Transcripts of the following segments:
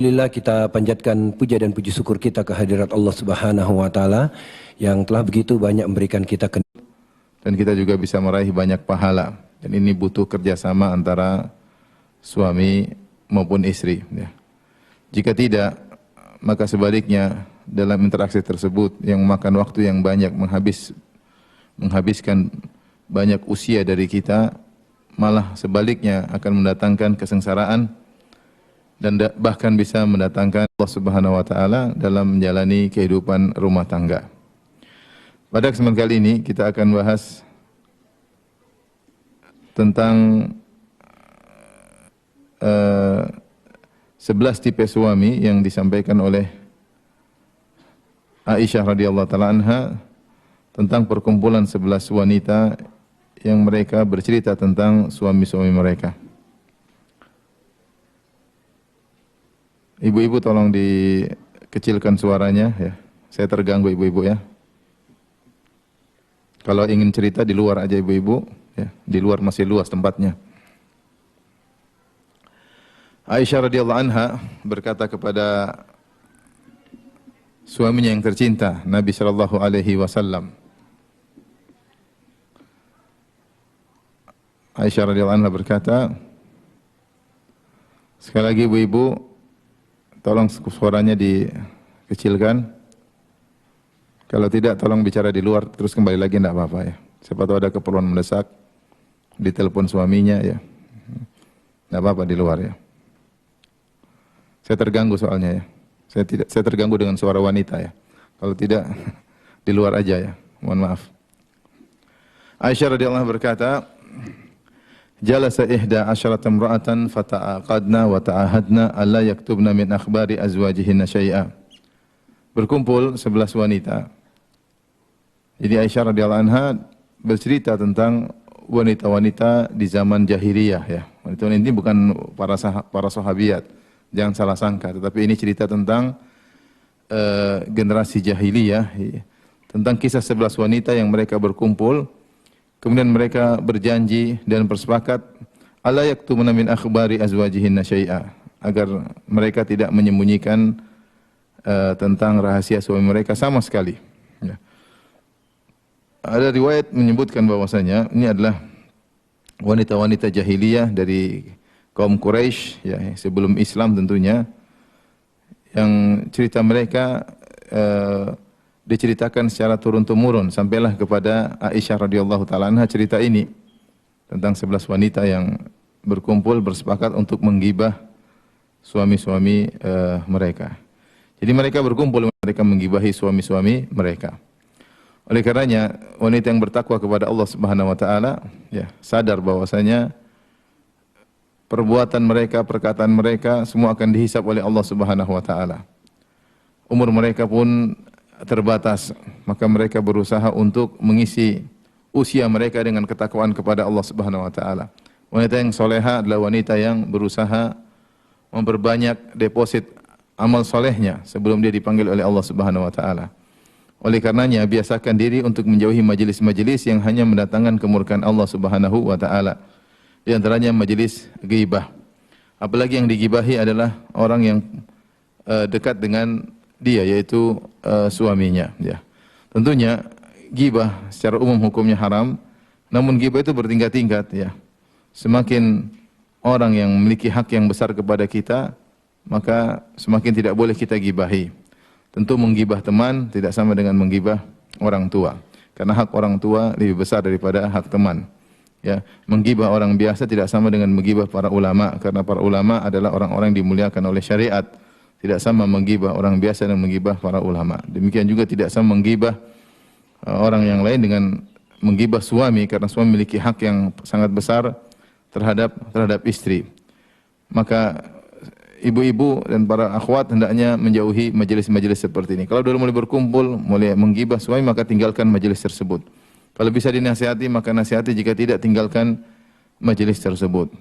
Alhamdulillah, kita panjatkan puja dan puji syukur kita kehadirat Allah Subhanahu wa taala yang telah begitu banyak memberikan kita dan kita juga bisa meraih banyak pahala. Dan ini butuh kerjasama antara suami maupun istri. Ya. Jika tidak, maka sebaliknya dalam interaksi tersebut yang memakan waktu yang banyak, menghabiskan banyak usia dari kita, malah sebaliknya akan mendatangkan kesengsaraan dan bahkan bisa mendatangkan Allah Subhanahu wa taala dalam menjalani kehidupan rumah tangga. Pada kesempatan kali ini kita akan bahas tentang 11 tipe suami yang disampaikan oleh Aisyah radhiyallahu taala anha tentang perkumpulan 11 wanita yang mereka bercerita tentang suami-suami mereka. Ibu-ibu tolong dikecilkan suaranya ya. Saya terganggu ibu-ibu ya. Kalau ingin cerita di luar aja ibu-ibu ya. Di luar masih luas tempatnya. Aisyah radhiyallahu anha berkata kepada suaminya yang tercinta, Nabi sallallahu alaihi wasallam. Aisyah radhiyallahu anha berkata, sekali lagi ibu-ibu tolong suaranya dikecilkan. Kalau tidak, tolong bicara di luar, terus kembali lagi, tidak apa-apa ya. Siapa tahu ada keperluan mendesak, ditelepon suaminya ya. Tidak apa-apa di luar ya. Saya terganggu soalnya ya. Saya terganggu dengan suara wanita ya. Kalau tidak, di luar aja ya. Mohon maaf. Aisyah radhiyallahu anha berkata, Jalasa ihda asyrata imra'atan fata'aqadna wa ta'ahadna alla yaktubna min akhbari azwajihinna syai'a. Berkumpul 11 wanita. Jadi Aisyah radhiyallahu anha bercerita tentang wanita-wanita di zaman jahiliyah ya. Wanita-wanita ini bukan para sahabiat. Jangan salah sangka, tetapi ini cerita tentang generasi jahiliyah, tentang kisah 11 wanita yang mereka berkumpul. Kemudian mereka berjanji dan bersepakat alla yaktumuna min akhbari azwajihinna syai'a, agar mereka tidak menyembunyikan tentang rahasia suami mereka sama sekali. Ya. Ada riwayat menyebutkan bahwasanya ini adalah wanita-wanita jahiliyah dari kaum Quraisy ya, sebelum Islam tentunya, yang cerita mereka diceritakan secara turun-temurun sampailah kepada Aisyah radhiyallahu taala anha cerita ini tentang 11 wanita yang berkumpul bersepakat untuk menggibah suami-suami mereka. Jadi mereka berkumpul, mereka menggibahi suami-suami mereka. Oleh karenanya wanita yang bertakwa kepada Allah Subhanahu wa taala ya, sadar bahwasanya perbuatan mereka, perkataan mereka semua akan dihisab oleh Allah Subhanahu wa taala. Umur mereka pun terbatas, maka mereka berusaha untuk mengisi usia mereka dengan ketakwaan kepada Allah Subhanahu wa taala. Wanita yang soleha adalah wanita yang berusaha memperbanyak deposit amal solehnya sebelum dia dipanggil oleh Allah Subhanahu wa taala. Oleh karenanya biasakan diri untuk menjauhi majelis-majelis yang hanya mendatangkan kemurkaan Allah Subhanahu wa taala. Di antaranya majelis ghibah. Apalagi yang digibahi adalah orang yang dekat dengan dia, yaitu suaminya ya. Tentunya ghibah secara umum hukumnya haram, namun ghibah itu bertingkat-tingkat ya. Semakin orang yang memiliki hak yang besar kepada kita, maka semakin tidak boleh kita gibahi. Tentu menggibah teman tidak sama dengan menggibah orang tua, karena hak orang tua lebih besar daripada hak teman. Ya, menggibah orang biasa tidak sama dengan menggibah para ulama, karena para ulama adalah orang-orang yang dimuliakan oleh syariat. Tidak sama menggibah orang biasa dan menggibah para ulama. Demikian juga tidak sama menggibah orang yang lain dengan menggibah suami, karena suami memiliki hak yang sangat besar terhadap istri. Maka ibu-ibu dan para akhwat hendaknya menjauhi majelis-majelis seperti ini. Kalau dulu mulai berkumpul, mulai menggibah suami, maka tinggalkan majelis tersebut. Kalau bisa dinasihati, maka nasihati, jika tidak, tinggalkan majelis tersebut.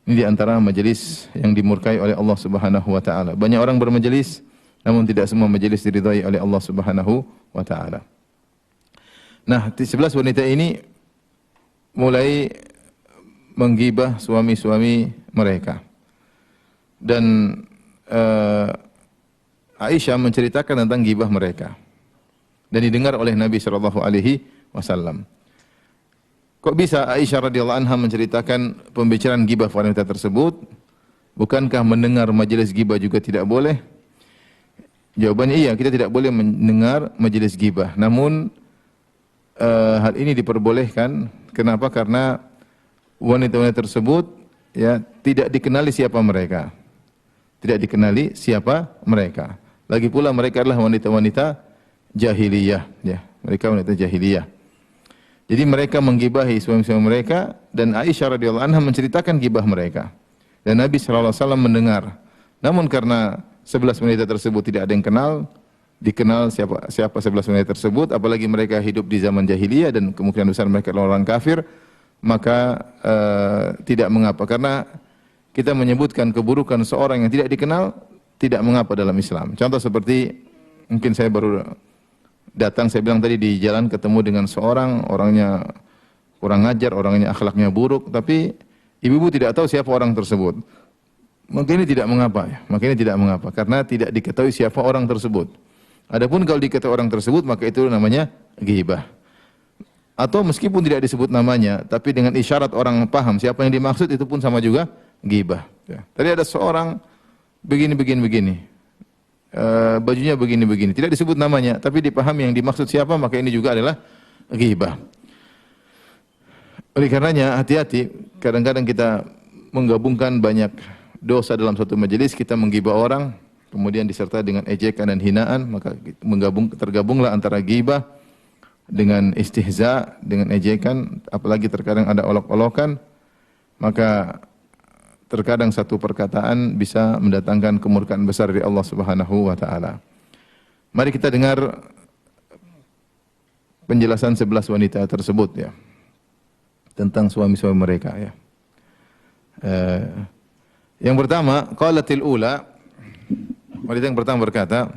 Ini di antara majelis yang dimurkai oleh Allah Subhanahu wa taala. Banyak orang bermajelis, namun tidak semua majelis diridhai oleh Allah Subhanahu wa taala. Nah, 11 wanita ini mulai menggibah suami-suami mereka. Dan Aisyah menceritakan tentang gibah mereka dan didengar oleh Nabi sallallahu alaihi wasallam. Kok bisa Aisyah radhiyallahu anha menceritakan pembicaraan gibah wanita tersebut? Bukankah mendengar majelis gibah juga tidak boleh? Jawabannya iya, kita tidak boleh mendengar majelis gibah. Namun hal ini diperbolehkan. Kenapa? Karena wanita-wanita tersebut ya tidak dikenali siapa mereka. Tidak dikenali siapa mereka. Lagi pula mereka adalah wanita-wanita jahiliyah, ya. Mereka wanita jahiliyah. Jadi mereka menggibahi suami-suami mereka dan Aisyah radhiyallahu anha menceritakan gibah mereka. Dan Nabi sallallahu alaihi wasallam mendengar. Namun karena 11 wanita tersebut tidak ada yang kenal, dikenal siapa 11 wanita tersebut, apalagi mereka hidup di zaman jahiliyah dan kemungkinan besar mereka adalah orang kafir, maka tidak mengapa. Karena kita menyebutkan keburukan seorang yang tidak dikenal tidak mengapa dalam Islam. Contoh seperti mungkin saya baru datang, saya bilang tadi di jalan ketemu dengan seorang, orangnya kurang ajar, orangnya akhlaknya buruk, tapi ibu-ibu tidak tahu siapa orang tersebut. Maka ini tidak mengapa ya. Maka ini tidak mengapa karena tidak diketahui siapa orang tersebut. Adapun kalau diketahui orang tersebut maka itu namanya ghibah. Atau meskipun tidak disebut namanya, tapi dengan isyarat orang paham siapa yang dimaksud, itu pun sama juga ghibah. Ya. Tadi ada seorang begini, bajunya begini. Tidak disebut namanya, tapi dipahami yang dimaksud siapa, maka ini juga adalah ghibah. Oleh karenanya hati-hati, kadang-kadang kita menggabungkan banyak dosa dalam satu majelis, kita menggibah orang, kemudian disertai dengan ejekan dan hinaan, maka tergabunglah antara ghibah dengan istihza, dengan ejekan, apalagi terkadang ada olok-olokan, maka terkadang satu perkataan bisa mendatangkan kemurkaan besar dari Allah Subhanahu wa taala. Mari kita dengar penjelasan 11 wanita tersebut ya, tentang suami-suami mereka ya. Yang pertama, qalatil ula, wanita yang pertama berkata,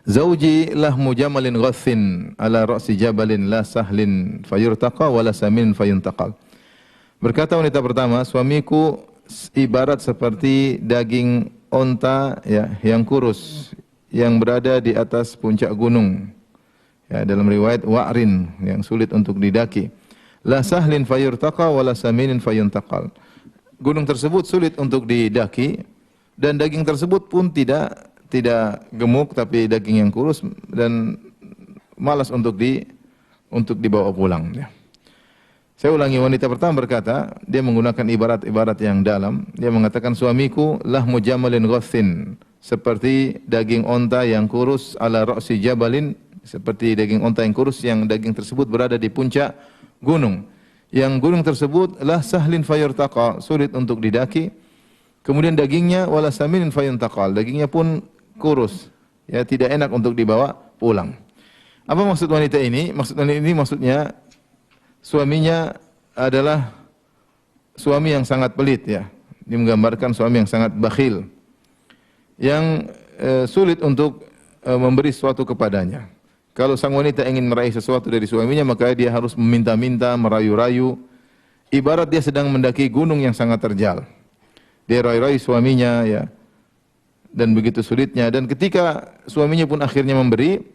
Zawji lahmu jamalin ghassin ala ra'si jabalin la sahlin fayurtaqa wala samin fayuntaqal. Berkata wanita pertama, suamiku ibarat seperti daging onta ya, yang kurus yang berada di atas puncak gunung. Ya, dalam riwayat wa'rin, yang sulit untuk didaki. La sahlin fayurtaqa wala saminin fayuntaqal. Gunung tersebut sulit untuk didaki dan daging tersebut pun tidak gemuk, tapi daging yang kurus dan malas untuk dibawa pulang ya. Saya ulangi, wanita pertama berkata, dia menggunakan ibarat-ibarat yang dalam. Dia mengatakan, suamiku lahmu jamalin ghassin, seperti daging onta yang kurus, ala ra'si jabalin, seperti daging onta yang kurus yang daging tersebut berada di puncak gunung. Yang gunung tersebut lah sahlin fayurtaqa, sulit untuk didaki. Kemudian dagingnya wala saminin fayuntaqal, dagingnya pun kurus, ya tidak enak untuk dibawa pulang. Apa maksud wanita ini? Maksudnya suaminya adalah suami yang sangat pelit ya. Dia menggambarkan suami yang sangat bakhil, yang sulit untuk memberi sesuatu kepadanya. Kalau sang wanita ingin meraih sesuatu dari suaminya, maka dia harus meminta-minta, merayu-rayu. Ibarat dia sedang mendaki gunung yang sangat terjal. Dia rayu-rayu suaminya ya, dan begitu sulitnya. Dan ketika suaminya pun akhirnya memberi,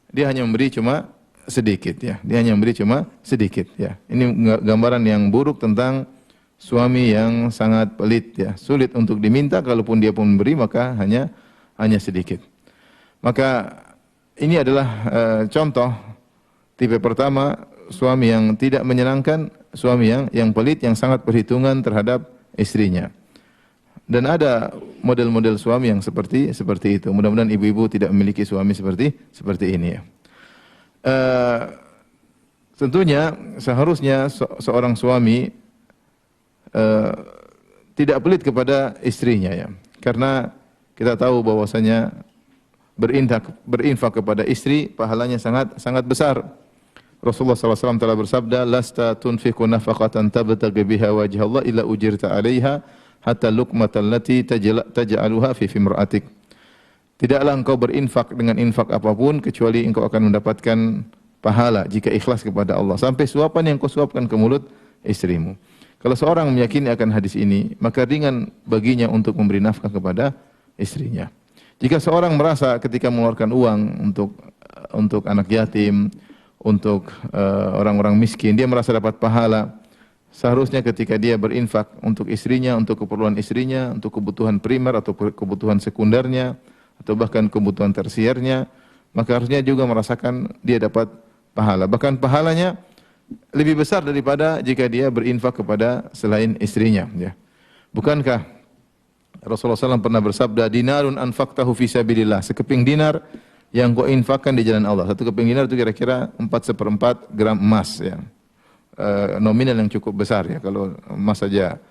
dia hanya memberi cuma sedikit ya. Dia hanya memberi cuma sedikit ya. Ini gambaran yang buruk tentang suami yang sangat pelit ya. Sulit untuk diminta, kalaupun dia pun memberi maka hanya sedikit. Maka ini adalah contoh tipe pertama, suami yang tidak menyenangkan, suami yang pelit, yang sangat perhitungan terhadap istrinya. Dan ada model-model suami yang seperti itu. Mudah-mudahan ibu-ibu tidak memiliki suami seperti ini ya. Tentunya seharusnya seorang suami tidak pelit kepada istrinya ya. Karena kita tahu bahwasanya berinfak kepada istri pahalanya sangat besar. Rasulullah SAW telah bersabda, lasta tunfiqu nafaqatan tabtaghi biha wajha Allah illa ujirta 'alaiha hatta luqmatal lati taj'aluha fi fimra'atik. Tidaklah engkau berinfak dengan infak apapun kecuali engkau akan mendapatkan pahala jika ikhlas kepada Allah, sampai suapan yang kau suapkan ke mulut istrimu. Kalau seorang meyakini akan hadis ini, maka ringan baginya untuk memberi nafkah kepada istrinya. Jika seorang merasa ketika mengeluarkan uang untuk anak yatim, untuk orang-orang miskin, dia merasa dapat pahala. Seharusnya ketika dia berinfak untuk istrinya, untuk keperluan istrinya, untuk kebutuhan primer atau kebutuhan sekundernya, atau bahkan kebutuhan tersiernya, maka harusnya juga merasakan dia dapat pahala. Bahkan pahalanya lebih besar daripada jika dia berinfak kepada selain istrinya. Ya. Bukankah Rasulullah SAW pernah bersabda, dinarun anfaqtahu fi sabilillah, sekeping dinar yang kau infakkan di jalan Allah. Satu keping dinar itu kira-kira 4/4 gram emas. Ya. Nominal yang cukup besar ya. Kalau emas saja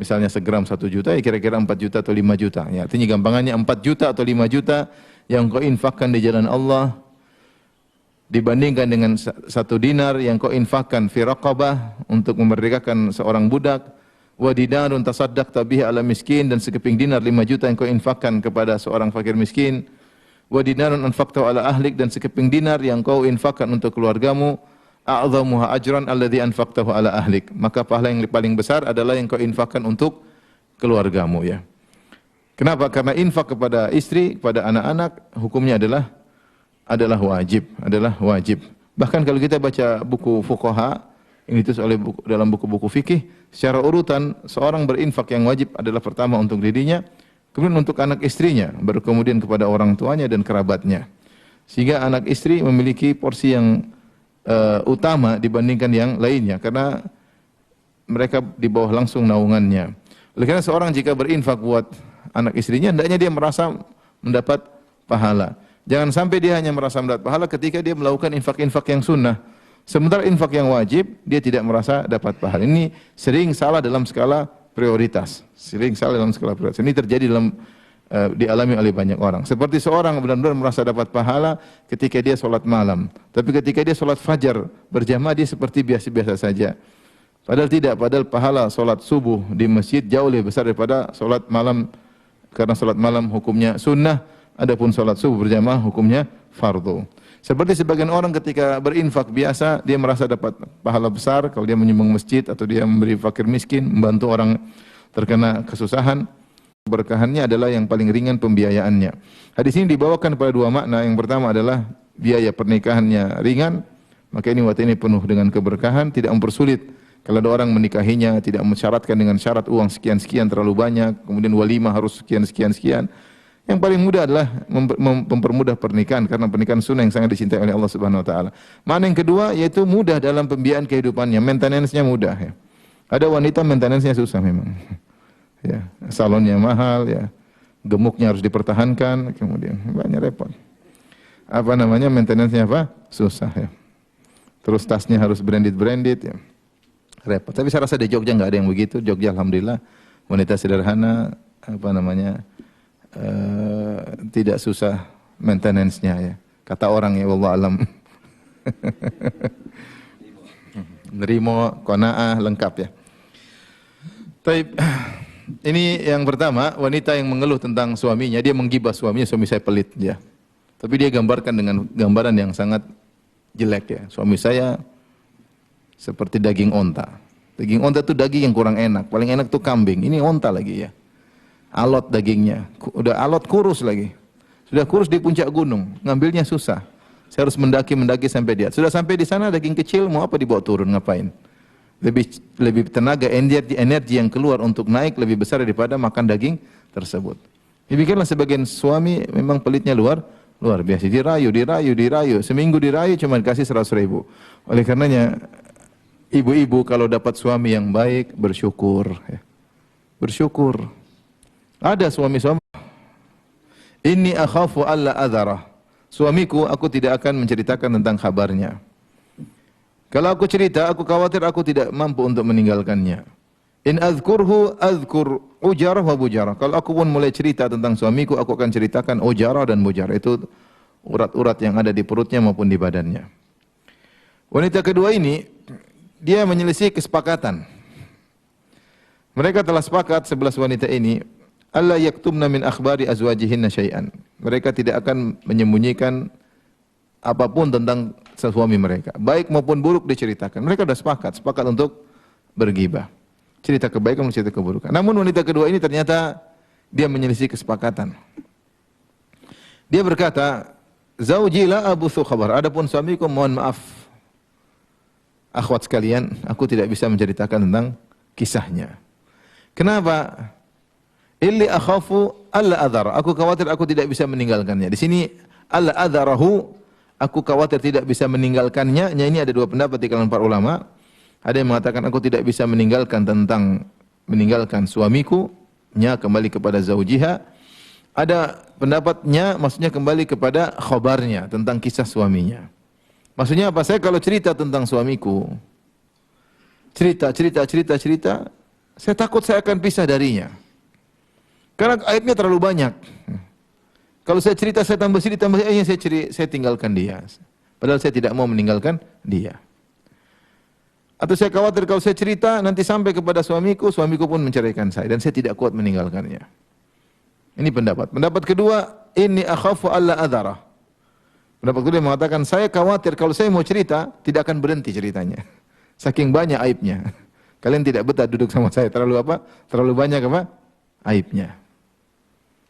misalnya segram 1 juta, ya kira-kira 4 juta atau 5 juta. Ya, artinya gampangannya 4 juta atau 5 juta yang kau infakkan di jalan Allah dibandingkan dengan 1 dinar yang kau infakkan fi raqabah untuk memerdekakan seorang budak, wa dinarun tasaddaqta bihi ala miskin, dan sekeping dinar 5 juta yang kau infakkan kepada seorang fakir miskin, wa dinarun anfaqtahu ala ahlik, dan sekeping dinar yang kau infakkan untuk keluargamu, a'dhamuha ajran alladhi anfaqtahu ala ahlik, maka pahala yang paling besar adalah yang kau infakkan untuk keluargamu. Ya. Kenapa? Karena infak kepada istri, kepada anak-anak hukumnya adalah wajib. Bahkan kalau kita baca buku fuqaha yang ditulis dalam buku-buku fikih, secara urutan seorang berinfak yang wajib adalah pertama untuk dirinya, kemudian untuk anak istrinya, baru kemudian kepada orang tuanya dan kerabatnya. Sehingga anak istri memiliki porsi yang utama dibandingkan yang lainnya, karena mereka di bawah langsung naungannya. Oleh karena seorang jika berinfak buat anak istrinya, hendaknya dia merasa mendapat pahala. Jangan sampai dia hanya merasa mendapat pahala ketika dia melakukan infak-infak yang sunnah. Sementara infak yang wajib, dia tidak merasa dapat pahala. Ini sering salah dalam skala prioritas. Ini terjadi dialami oleh banyak orang. Seperti seorang benar-benar merasa dapat pahala ketika dia sholat malam. Tapi ketika dia sholat fajar berjamaah, dia seperti biasa-biasa saja. Padahal tidak, padahal pahala sholat subuh di masjid jauh lebih besar daripada sholat malam. Karena sholat malam hukumnya sunnah, adapun sholat subuh berjamaah hukumnya fardu. Seperti sebagian orang ketika berinfak biasa, dia merasa dapat pahala besar kalau dia menyumbang masjid atau dia memberi fakir miskin, membantu orang terkena kesusahan. Keberkahannya adalah yang paling ringan pembiayaannya. Hadis ini dibawakan pada 2 makna. Yang pertama adalah biaya pernikahannya ringan, maka ini waktu ini penuh dengan keberkahan, tidak mempersulit. Kalau ada orang menikahinya, tidak mensyaratkan dengan syarat uang sekian-sekian terlalu banyak, kemudian walimah harus sekian-sekian. Yang paling mudah adalah mempermudah pernikahan, karena pernikahan sunnah yang sangat dicintai oleh Allah Subhanahu wa taala. Mana yang kedua yaitu mudah dalam pembiayaan kehidupannya, maintenance-nya mudah ya. Ada wanita maintenance-nya susah memang. Ya, salonnya mahal ya. Gemuknya harus dipertahankan, kemudian banyak repot. Maintenance-nya susah ya. Terus tasnya harus branded ya. Repot. Tapi saya rasa di Jogja enggak ada yang begitu. Jogja alhamdulillah wanita sederhana tidak susah maintenance-nya ya. Kata orang ya, wallahu alam. Nerimo, qanaah, lengkap ya. Taib. Ini yang pertama, wanita yang mengeluh tentang suaminya, dia menggibah suaminya, suami saya pelit ya. Tapi dia gambarkan dengan gambaran yang sangat jelek ya. Suami saya seperti daging onta. Daging onta itu daging yang kurang enak. Paling enak tuh kambing. Ini onta lagi ya. Alot dagingnya, udah alot kurus lagi. Sudah kurus di puncak gunung, ngambilnya susah. Saya harus mendaki sampai dia. Sudah sampai di sana daging kecil, mau apa dibawa turun, ngapain? Lebih tenaga, energi yang keluar untuk naik lebih besar daripada makan daging tersebut. Demikianlah sebagian suami memang pelitnya luar biasa. Dirayu. Seminggu dirayu cuma dikasih 100.000. Oleh karenanya ibu-ibu kalau dapat suami yang baik bersyukur. Ya. Bersyukur. Ada suami-suami, inni akhafu alla adharah. Suamiku, aku tidak akan menceritakan tentang kabarnya. Kalau aku cerita, aku khawatir aku tidak mampu untuk meninggalkannya. In azkurhu azkur ujarah wa bujarah. Kalau aku pun mulai cerita tentang suamiku, aku akan ceritakan ujarah dan bujarah. Itu urat-urat yang ada di perutnya maupun di badannya. Wanita kedua ini, dia menyelisih kesepakatan. Mereka telah sepakat 11 wanita ini, alla yaktumna min akhbari azwajihinna syai'an. Mereka tidak akan menyembunyikan apapun tentang suami mereka, baik maupun buruk diceritakan. Mereka sudah sepakat untuk bergibah. cerita kebaikan, cerita keburukan. Namun wanita kedua ini ternyata dia menyelisih kesepakatan. Dia berkata, "Zauji la abuthu khabar." Adapun suamiku, mohon maaf, akhwat sekalian, aku tidak bisa menceritakan tentang kisahnya. Kenapa? Illi akhafu alla adhar. Aku khawatir aku tidak bisa meninggalkannya. Di sini alla adharahu, aku khawatir tidak bisa meninggalkannya. Ini ada dua pendapat di kalangan para ulama. Ada yang mengatakan aku tidak bisa meninggalkan suamiku, nya kembali kepada zaujiha. Ada pendapatnya maksudnya kembali kepada khabarnya tentang kisah suaminya. Maksudnya apa? Saya kalau cerita tentang suamiku, cerita, saya takut saya akan pisah darinya. Karena aibnya terlalu banyak. Kalau saya cerita, saya tambah aibnya, saya tinggalkan dia. Padahal saya tidak mau meninggalkan dia. Atau saya khawatir kalau saya cerita, nanti sampai kepada suamiku pun menceraikan saya. Dan saya tidak kuat meninggalkannya. Ini pendapat. Pendapat kedua, inni akhafu alla adhara. Pendapat kedua mengatakan, saya khawatir kalau saya mau cerita, tidak akan berhenti ceritanya. Saking banyak aibnya. Kalian tidak betah duduk sama saya. Terlalu apa? Terlalu banyak apa? Aibnya.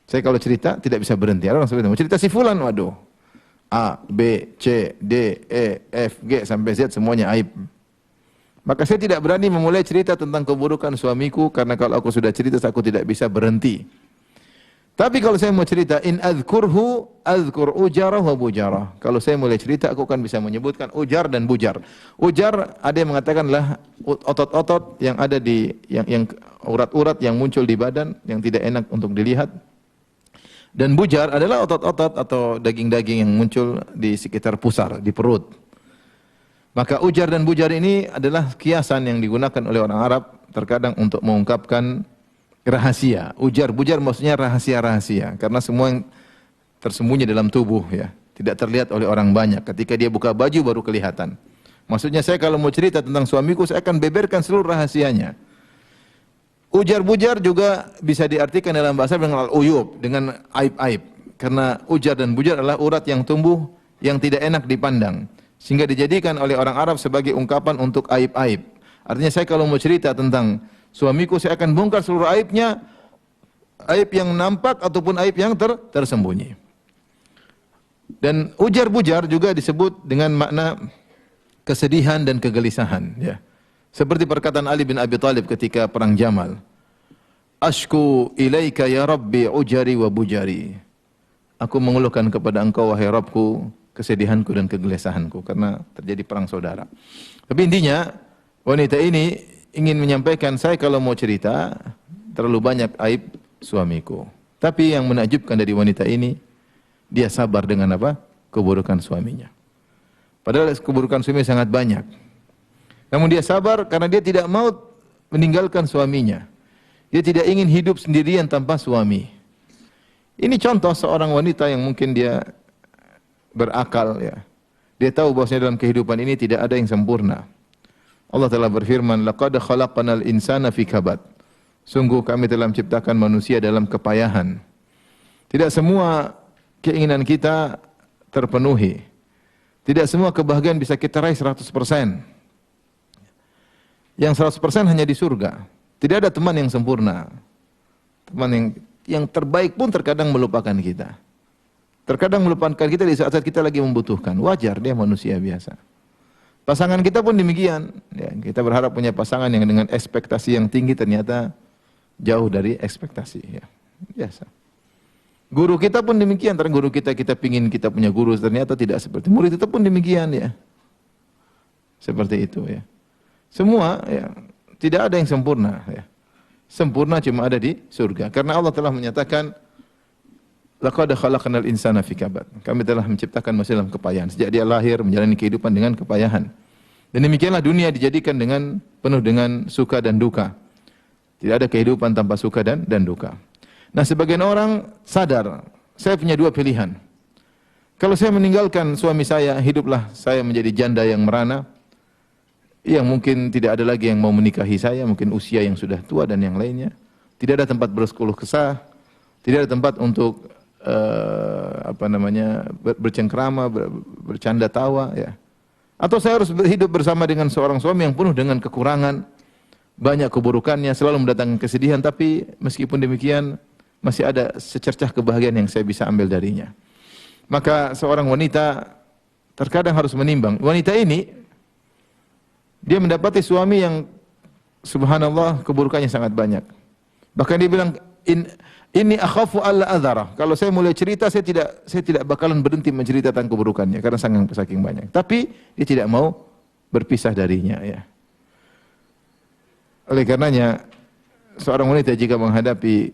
Saya kalau cerita tidak bisa berhenti. Ada orang seperti itu. Mau cerita si fulan, waduh. A, B, C, D, E, F, G sampai Z semuanya aib. Maka saya tidak berani memulai cerita tentang keburukan suamiku karena kalau aku sudah cerita aku tidak bisa berhenti. Tapi kalau saya mau cerita in azkur ujarah wa bujarah. Kalau saya mulai cerita aku akan bisa menyebutkan ujar dan bujar. Ujar ada yang mengatakanlah otot-otot yang ada di yang urat-urat yang muncul di badan yang tidak enak untuk dilihat. Dan bujar adalah otot-otot atau daging-daging yang muncul di sekitar pusar, di perut. Maka ujar dan bujar ini adalah kiasan yang digunakan oleh orang Arab terkadang untuk mengungkapkan rahasia. Ujar, bujar maksudnya rahasia-rahasia. Karena semua yang tersembunyi dalam tubuh ya, tidak terlihat oleh orang banyak. Ketika dia buka baju baru kelihatan. Maksudnya saya kalau mau cerita tentang suamiku, saya akan beberkan seluruh rahasianya. Ujar bujar juga bisa diartikan dalam bahasa dengan al-uyub, dengan aib-aib. Karena ujar dan bujar adalah urat yang tumbuh yang tidak enak dipandang. Sehingga dijadikan oleh orang Arab sebagai ungkapan untuk aib-aib. Artinya saya kalau mau cerita tentang suamiku, saya akan bongkar seluruh aibnya. Aib yang nampak ataupun aib yang tersembunyi. Dan ujar bujar juga disebut dengan makna kesedihan dan kegelisahan. Ya. Seperti perkataan Ali bin Abi Thalib ketika perang Jamal. Ashku ilaika ya Rabbi ujari wa bujari. Aku mengeluhkan kepada engkau wahai Rabbku kesedihanku dan kegelisahanku karena terjadi perang saudara. Tapi intinya wanita ini ingin menyampaikan saya kalau mau cerita terlalu banyak aib suamiku. Tapi yang menakjubkan dari wanita ini dia sabar dengan apa? Keburukan suaminya. Padahal keburukan suami sangat banyak. Namun dia sabar karena dia tidak mau meninggalkan suaminya. Dia tidak ingin hidup sendirian tanpa suami. Ini contoh seorang wanita yang mungkin dia berakal ya. Dia tahu bahwasanya dalam kehidupan ini tidak ada yang sempurna. Allah telah berfirman, "Laqad khalaqnal insana fi kabad." Sungguh kami telah menciptakan manusia dalam kepayahan. Tidak semua keinginan kita terpenuhi. Tidak semua kebahagiaan bisa kita raih 100%. Yang 100% hanya di surga. Tidak ada teman yang sempurna. Teman yang terbaik pun terkadang melupakan kita. Terkadang melupakan kita di saat-saat kita lagi membutuhkan. Wajar, dia manusia biasa. Pasangan kita pun demikian. Ya, kita berharap punya pasangan yang dengan ekspektasi yang tinggi ternyata jauh dari ekspektasi. Ya, biasa. Guru kita pun demikian. Ternyata guru kita pingin kita punya guru ternyata tidak seperti. Murid kita pun demikian ya. Seperti itu ya. Semua ya, tidak ada yang sempurna ya. Sempurna cuma ada di surga. Karena Allah telah menyatakan laqad khalaqnal insana fi kabad. Kami telah menciptakan manusia dalam kepayahan. Sejak dia lahir menjalani kehidupan dengan kepayahan. Dan demikianlah dunia dijadikan dengan penuh dengan suka dan duka. Tidak ada kehidupan tanpa suka dan duka. Nah, sebagian orang sadar, saya punya dua pilihan. Kalau saya meninggalkan suami saya, hiduplah saya menjadi janda yang merana. Yang mungkin tidak ada lagi yang mau menikahi saya, mungkin usia yang sudah tua dan yang lainnya. Tidak ada tempat berkeluh kesah, tidak ada tempat untuk bercengkrama, bercanda tawa ya. Atau saya harus hidup bersama dengan seorang suami yang penuh dengan kekurangan, banyak keburukannya, selalu mendatangkan kesedihan, tapi meskipun demikian masih ada secercah kebahagiaan yang saya bisa ambil darinya. Maka seorang wanita terkadang harus menimbang. Wanita ini dia mendapati suami yang subhanallah keburukannya sangat banyak. Bahkan dia bilang, ini akhafu alla adhara. Kalau saya mulai cerita, saya tidak bakalan berhenti menceritakan keburukannya karena saking banyak. Tapi dia tidak mau berpisah darinya, ya. Oleh karenanya seorang wanita jika menghadapi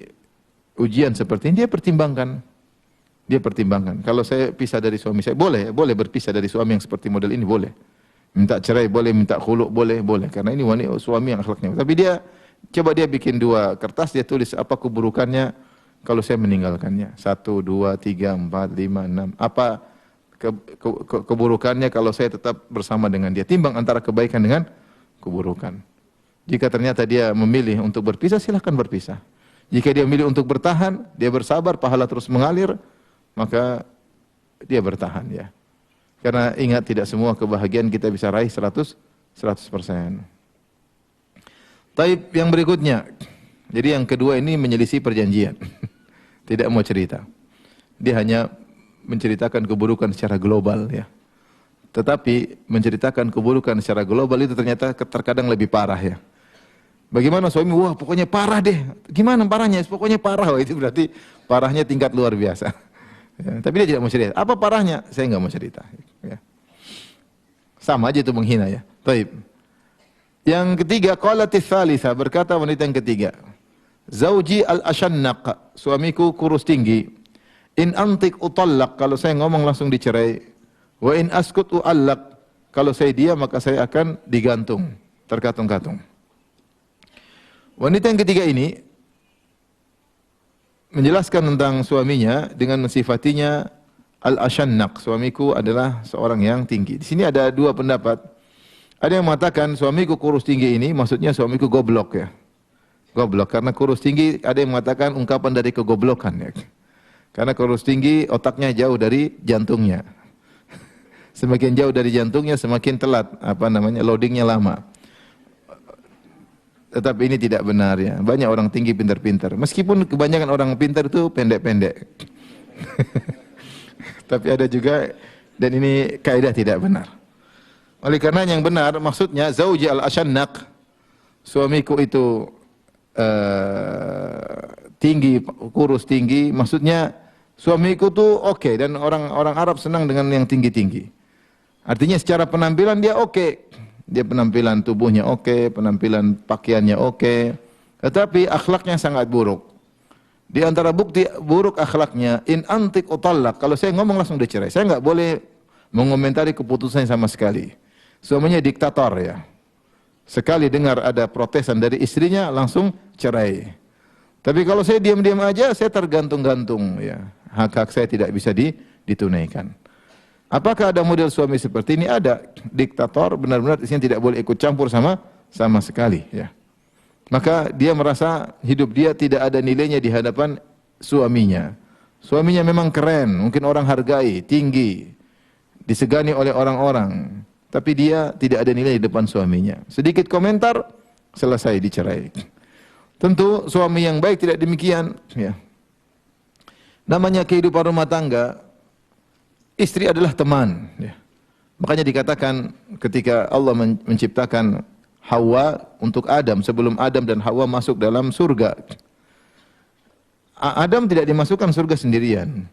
ujian seperti ini, dia pertimbangkan. Kalau saya pisah dari suami saya, boleh berpisah dari suami yang seperti model ini, boleh. Minta cerai boleh, minta khulu boleh. Karena ini suami yang akhlaknya. Tapi dia bikin 2 kertas, dia tulis apa keburukannya kalau saya meninggalkannya. 1, 2, 3, 4, 5, 6. Apa keburukannya kalau saya tetap bersama dengan dia. Timbang antara kebaikan dengan keburukan. Jika ternyata dia memilih untuk berpisah, silahkan berpisah. Jika dia memilih untuk bertahan, dia bersabar, pahala terus mengalir, maka dia bertahan, ya. Karena ingat, tidak semua kebahagiaan kita bisa raih 100%. Taib yang berikutnya. Jadi yang kedua ini menyelisih perjanjian. Tidak mau cerita. Dia hanya menceritakan keburukan secara global, ya. Tetapi menceritakan keburukan secara global itu ternyata terkadang lebih parah, ya. Bagaimana suami? Wah, pokoknya parah deh. Gimana parahnya? Pokoknya parah. Wah, itu berarti parahnya tingkat luar biasa. Ya, tapi dia tidak mau cerita. Apa parahnya? Saya enggak mau cerita. Ya. Sama aja itu menghina, ya. Taib. Yang ketiga, qalatis tsalitsah, berkata wanita yang ketiga. Zauji al-ashannaq, suamiku kurus tinggi. In antik utallaq, kalau saya ngomong langsung dicerai. Wa in askut uallaq, kalau saya diam maka saya akan digantung, terkatung-katung. Wanita yang ketiga ini menjelaskan tentang suaminya dengan mensifatinya al-ashannaq, suamiku adalah seorang yang tinggi. Di sini ada 2 pendapat. Ada yang mengatakan suamiku kurus tinggi ini maksudnya suamiku goblok, ya. Goblok karena kurus tinggi, ada yang mengatakan ungkapan dari kegoblokan, ya. Karena kurus tinggi otaknya jauh dari jantungnya. Semakin jauh dari jantungnya semakin telat loadingnya lama. Tetapi ini tidak benar, ya. Banyak orang tinggi pintar-pintar. Meskipun kebanyakan orang pintar itu pendek-pendek. Tapi ada juga, dan ini kaidah tidak benar. Oleh karena yang benar maksudnya zauji al-ashannaq, suamiku itu tinggi, kurus tinggi, maksudnya suamiku tuh oke, dan orang Arab senang dengan yang tinggi-tinggi. Artinya secara penampilan dia oke. Dia penampilan tubuhnya oke, penampilan pakaiannya oke, tetapi akhlaknya sangat buruk. Di antara bukti buruk akhlaknya, in antik utallaq, kalau saya ngomong langsung dicerai. Saya enggak boleh mengomentari keputusannya sama sekali. Suaminya diktator, ya. Sekali dengar ada protesan dari istrinya langsung cerai. Tapi kalau saya diam-diam aja, saya tergantung-gantung, ya. Hak-hak saya tidak bisa ditunaikan. Apakah ada model suami seperti ini? Ada. Diktator, benar-benar isinya tidak boleh ikut campur sama sekali, ya. Maka dia merasa hidup dia tidak ada nilainya di hadapan suaminya. Suaminya memang keren, mungkin orang hargai, tinggi, disegani oleh orang-orang, tapi dia tidak ada nilai di depan suaminya. Sedikit komentar, selesai dicerai. Tentu suami yang baik tidak demikian, ya. Namanya kehidupan rumah tangga, istri adalah teman, ya. Makanya dikatakan ketika Allah menciptakan Hawa untuk Adam, sebelum Adam dan Hawa masuk dalam surga, Adam tidak dimasukkan surga sendirian.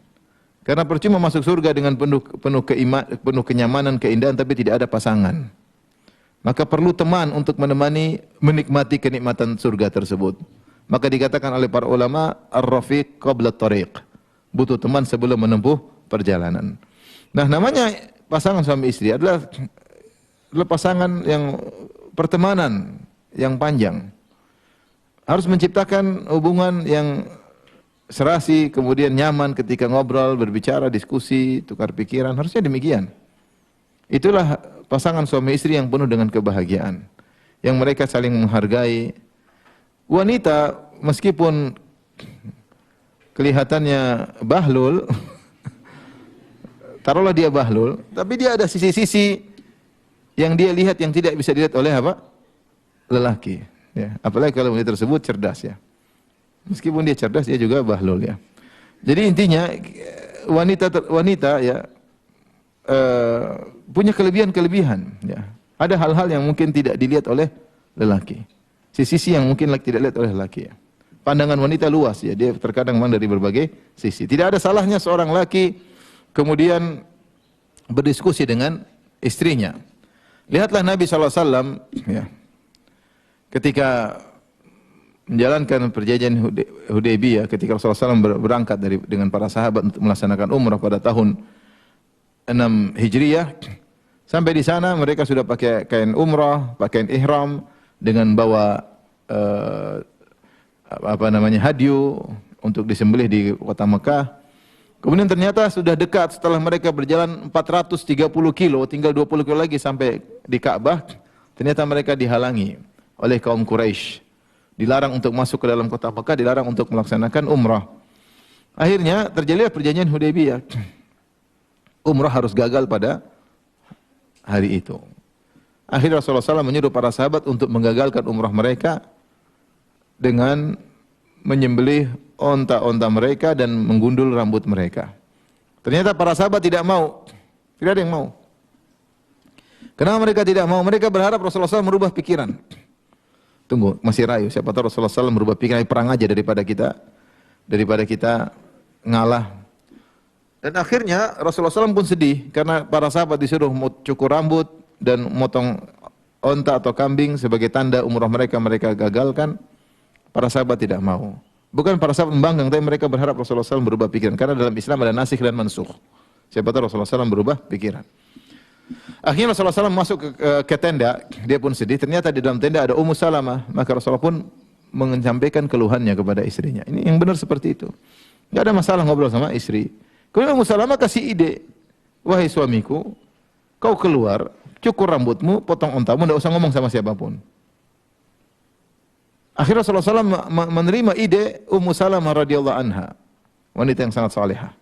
Karena percuma masuk surga dengan penuh kenyamanan, keindahan, tapi tidak ada pasangan. Maka perlu teman untuk menikmati kenikmatan surga tersebut. Maka dikatakan oleh para ulama, ar-rafiq qabla at-tariq. Butuh teman sebelum menempuh perjalanan. Nah, namanya pasangan suami istri adalah pasangan yang pertemanan yang panjang. Harus menciptakan hubungan yang serasi, kemudian nyaman ketika ngobrol, berbicara, diskusi, tukar pikiran. Harusnya demikian. Itulah pasangan suami istri yang penuh dengan kebahagiaan, yang mereka saling menghargai. Wanita meskipun kelihatannya bahlul, taruhlah dia bahlul, tapi dia ada sisi-sisi yang dia lihat yang tidak bisa dilihat oleh apa? Lelaki. Ya. Apalagi kalau wanita tersebut cerdas ya. Meskipun dia cerdas, dia juga bahlul ya. Jadi intinya wanita ya punya kelebihan-kelebihan. Ya. Ada hal-hal yang mungkin tidak dilihat oleh lelaki. Sisi yang mungkin tidak dilihat oleh lelaki. Ya. Pandangan wanita luas ya. Dia terkadang memang dari berbagai sisi. Tidak ada salahnya seorang laki kemudian berdiskusi dengan istrinya. Lihatlah Nabi SAW ya, ketika menjalankan perjanjian Hudaybiyah, ketika Rasulullah SAW berangkat dengan para sahabat untuk melaksanakan umrah pada tahun 6 Hijriah, sampai di sana mereka sudah pakai kain umrah, pakaian ihram, dengan bawa hadyu untuk disembelih di kota Mekah. Kemudian ternyata sudah dekat setelah mereka berjalan 430 kilo, tinggal 20 kilo lagi sampai di Ka'bah, ternyata mereka dihalangi oleh kaum Quraisy. Dilarang untuk masuk ke dalam kota Mekah, dilarang untuk melaksanakan umrah. Akhirnya terjadilah perjanjian Hudaybiyah. Umrah harus gagal pada hari itu. Akhirnya Rasulullah SAW menyuruh para sahabat untuk menggagalkan umrah mereka dengan menyembelih onta-onta mereka dan menggundul rambut mereka. Ternyata para sahabat tidak mau. Tidak ada yang mau. Kenapa mereka tidak mau? Mereka berharap Rasulullah SAW merubah pikiran. Tunggu, masih rayu. Siapa tahu Rasulullah SAW merubah pikiran, perang aja daripada kita ngalah. Dan akhirnya Rasulullah SAW pun sedih karena para sahabat disuruh cukur rambut dan motong onta atau kambing sebagai tanda umrah mereka gagalkan. Para sahabat tidak mau. Bukan para sahabat membanggang, tapi mereka berharap Rasulullah SAW berubah pikiran. Karena dalam Islam ada nasikh dan mansukh. Siapa tahu Rasulullah SAW berubah pikiran. Akhirnya Rasulullah SAW masuk ke tenda, dia pun sedih. Ternyata di dalam tenda ada Ummu Salamah. Maka Rasulullah pun menyampaikan keluhannya kepada istrinya. Ini yang benar seperti itu. Tidak ada masalah ngobrol sama istri. Kemudian Ummu Salamah kasih ide. Wahai suamiku, kau keluar, cukur rambutmu, potong ontamu, tidak usah ngomong sama siapapun. Akhirnya Rasulullah SAW menerima ide Ummu Salamah radhiyallahu anha. Wanita yang sangat salihah.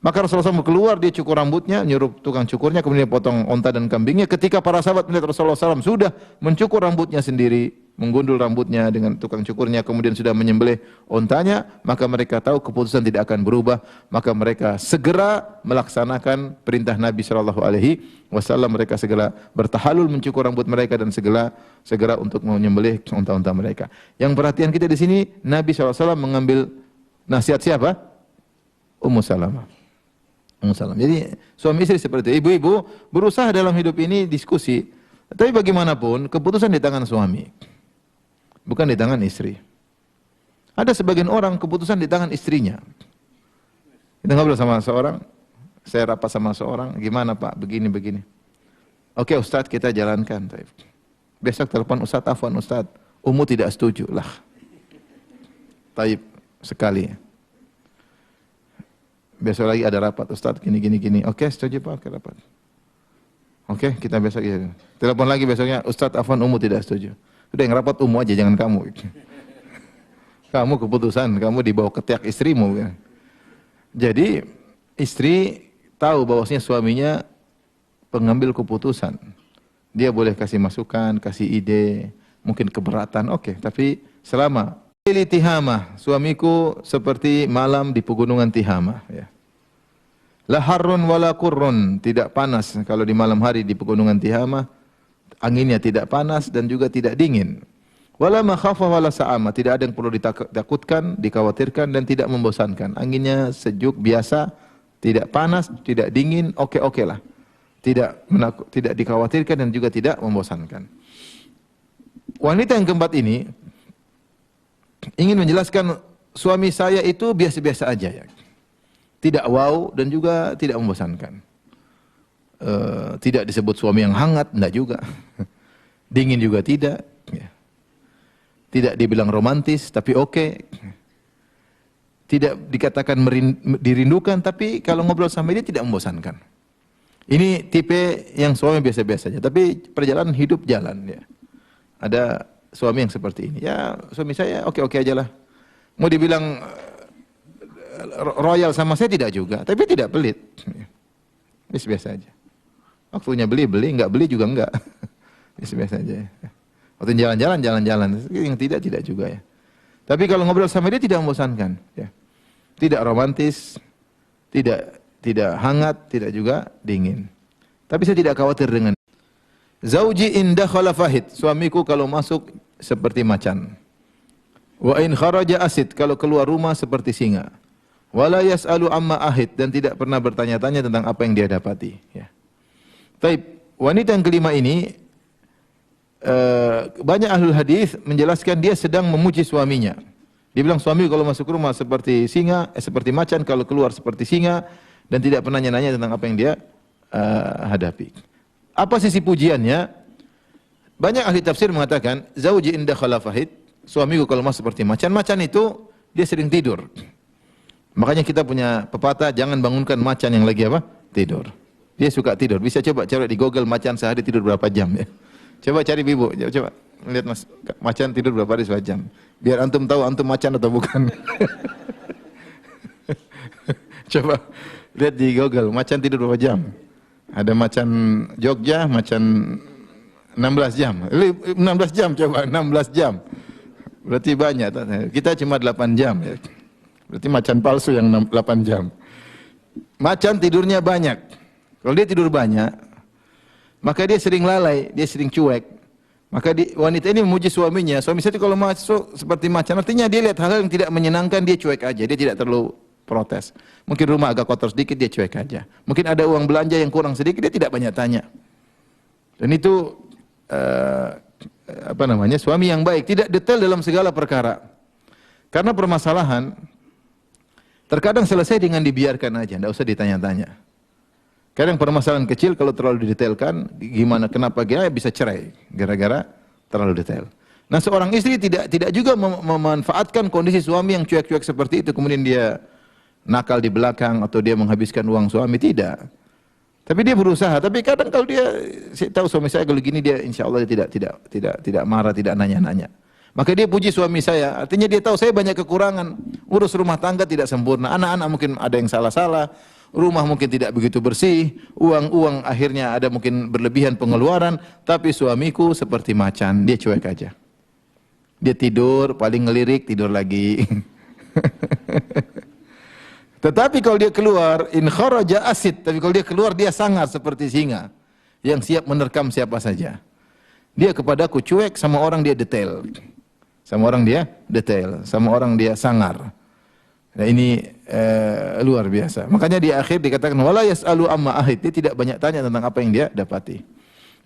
Maka Rasulullah SAW keluar, dia cukur rambutnya, nyuruh tukang cukurnya, kemudian dia potong onta dan kambingnya. Ketika para sahabat melihat Rasulullah SAW sudah mencukur rambutnya sendiri, menggundul rambutnya dengan tukang cukurnya, kemudian sudah menyembelih ontanya, maka mereka tahu keputusan tidak akan berubah. Maka mereka segera melaksanakan perintah Nabi SAW. Mereka segera bertahalul mencukur rambut mereka dan segera untuk menyembelih onta-onta mereka. Yang perhatian kita di sini, Nabi SAW mengambil nasihat siapa? Ummu Salamah. Jadi suami istri seperti itu. Ibu-ibu berusaha dalam hidup ini diskusi. Tapi bagaimanapun keputusan di tangan suami, bukan di tangan istri. Ada sebagian orang keputusan di tangan istrinya. Kita ngobrol sama seorang, saya rapat sama seorang, gimana Pak, begini. Oke Ustadz, kita jalankan. Besok telepon Ustadz, afwan Ustadz, Ummu tidak setuju lah. Taib sekali. Besok lagi ada rapat, Ustadz gini. Oke, setuju Pak, oke rapat. Oke, kita besok ya. Telepon lagi besoknya, Ustadz afwan Ummu tidak setuju. Udah yang rapat Ummu aja, jangan kamu. Kamu keputusan, kamu dibawa ketiak istrimu. Jadi istri tahu bahwasanya suaminya pengambil keputusan. Dia boleh kasih masukan, kasih ide, mungkin keberatan, oke. Tapi selama Tihamah, suamiku seperti malam di pegunungan Tihamah. Ya. La harrun wala qurrun, tidak panas kalau di malam hari di pegunungan Tihamah. Anginnya tidak panas dan juga tidak dingin. Wala makhafah wala sa'ama, tidak ada yang perlu ditakutkan, dikhawatirkan dan tidak membosankan. Anginnya sejuk biasa, tidak panas, tidak dingin, oke lah. Tidak dikhawatirkan dan juga tidak membosankan. Wanita yang keempat ini ingin menjelaskan suami saya itu biasa-biasa aja ya. Tidak wow dan juga tidak membosankan. Tidak disebut suami yang hangat, enggak juga. Dingin juga tidak. Ya. Tidak dibilang romantis, tapi oke. Tidak dikatakan dirindukan, tapi kalau ngobrol sama dia tidak membosankan. Ini tipe yang suami biasa-biasa aja, tapi perjalanan hidup jalan ya. Ada suami yang seperti ini. Ya, suami saya oke-oke aja lah. Mau dibilang royal sama saya tidak juga, tapi tidak pelit. Biasa aja. Waktunya beli, enggak beli juga enggak. Biasa aja. Waktu jalan-jalan, jalan-jalan. Yang tidak juga ya. Tapi kalau ngobrol sama dia tidak membosankan. Ya. Tidak romantis, tidak hangat, tidak juga dingin. Tapi saya tidak khawatir dengan Zauji in dakhala fahid, suamiku kalau masuk seperti macan. Wa in kharaja asid, kalau keluar rumah seperti singa. Wala yas'alu amma ahid, dan tidak pernah bertanya-tanya tentang apa yang dia dapati. Ya. Taib, wanita yang kelima ini banyak ahlul hadis menjelaskan dia sedang memuji suaminya. Dia bilang suami kalau masuk rumah seperti singa, seperti macan, kalau keluar seperti singa, dan tidak pernah nanya tentang apa yang dia hadapi. Apa sisi pujiannya? Banyak ahli tafsir mengatakan zauji inda khalafahid, suamiku kalau masuk seperti macan. Macan itu dia sering tidur. Makanya kita punya pepatah, jangan bangunkan macan yang lagi apa? Tidur. Dia suka tidur. Bisa coba cari di Google macan sehari tidur berapa jam ya. Coba cari Ibu, coba lihat Mas, macan tidur berapa hari sejam. Biar antum tahu antum macan atau bukan. Coba lihat di Google, macan tidur berapa jam. Ada macan Jogja, macan 16 jam. 16 jam coba, 16 jam. Berarti banyak. Kita cuma 8 jam ya. Berarti macan palsu yang 8 jam. Macan tidurnya banyak. Kalau dia tidur banyak, maka dia sering lalai, dia sering cuek. Maka wanita ini memuji suaminya. Suami saya itu kalau masuk seperti macan, artinya dia lihat hal-hal yang tidak menyenangkan, dia cuek aja. Dia tidak terlalu protes. Mungkin rumah agak kotor sedikit, dia cuek aja. Mungkin ada uang belanja yang kurang sedikit, dia tidak banyak tanya. Dan itu suami yang baik, tidak detail dalam segala perkara. Karena permasalahan terkadang selesai dengan dibiarkan aja, tidak usah ditanya-tanya. Kadang permasalahan kecil kalau terlalu didetailkan, gimana kenapa dia bisa cerai gara-gara terlalu detail. Nah, seorang istri tidak juga memanfaatkan kondisi suami yang cuek-cuek seperti itu, kemudian dia nakal di belakang atau dia menghabiskan uang suami, tidak. Tapi dia berusaha. Tapi kadang kalau saya tahu suami saya kalau gini, dia insya Allah dia tidak marah, tidak nanya-nanya. Maka dia puji suami saya. Artinya dia tahu saya banyak kekurangan, urus rumah tangga tidak sempurna, anak-anak mungkin ada yang salah-salah. Rumah mungkin tidak begitu bersih, uang akhirnya ada mungkin berlebihan pengeluaran, tapi suamiku seperti macan, dia cuek aja. Dia tidur, paling ngelirik, tidur lagi. Tetapi kalau dia keluar, in kharaja asid, tapi kalau dia keluar dia sangar seperti singa, yang siap menerkam siapa saja. Dia kepadaku cuek, sama orang dia detail. Sama orang dia detail, sama orang dia sangar. Nah ini luar biasa. Makanya di akhir dikatakan wala yas'alu amma ahid, dia tidak banyak tanya tentang apa yang dia dapati.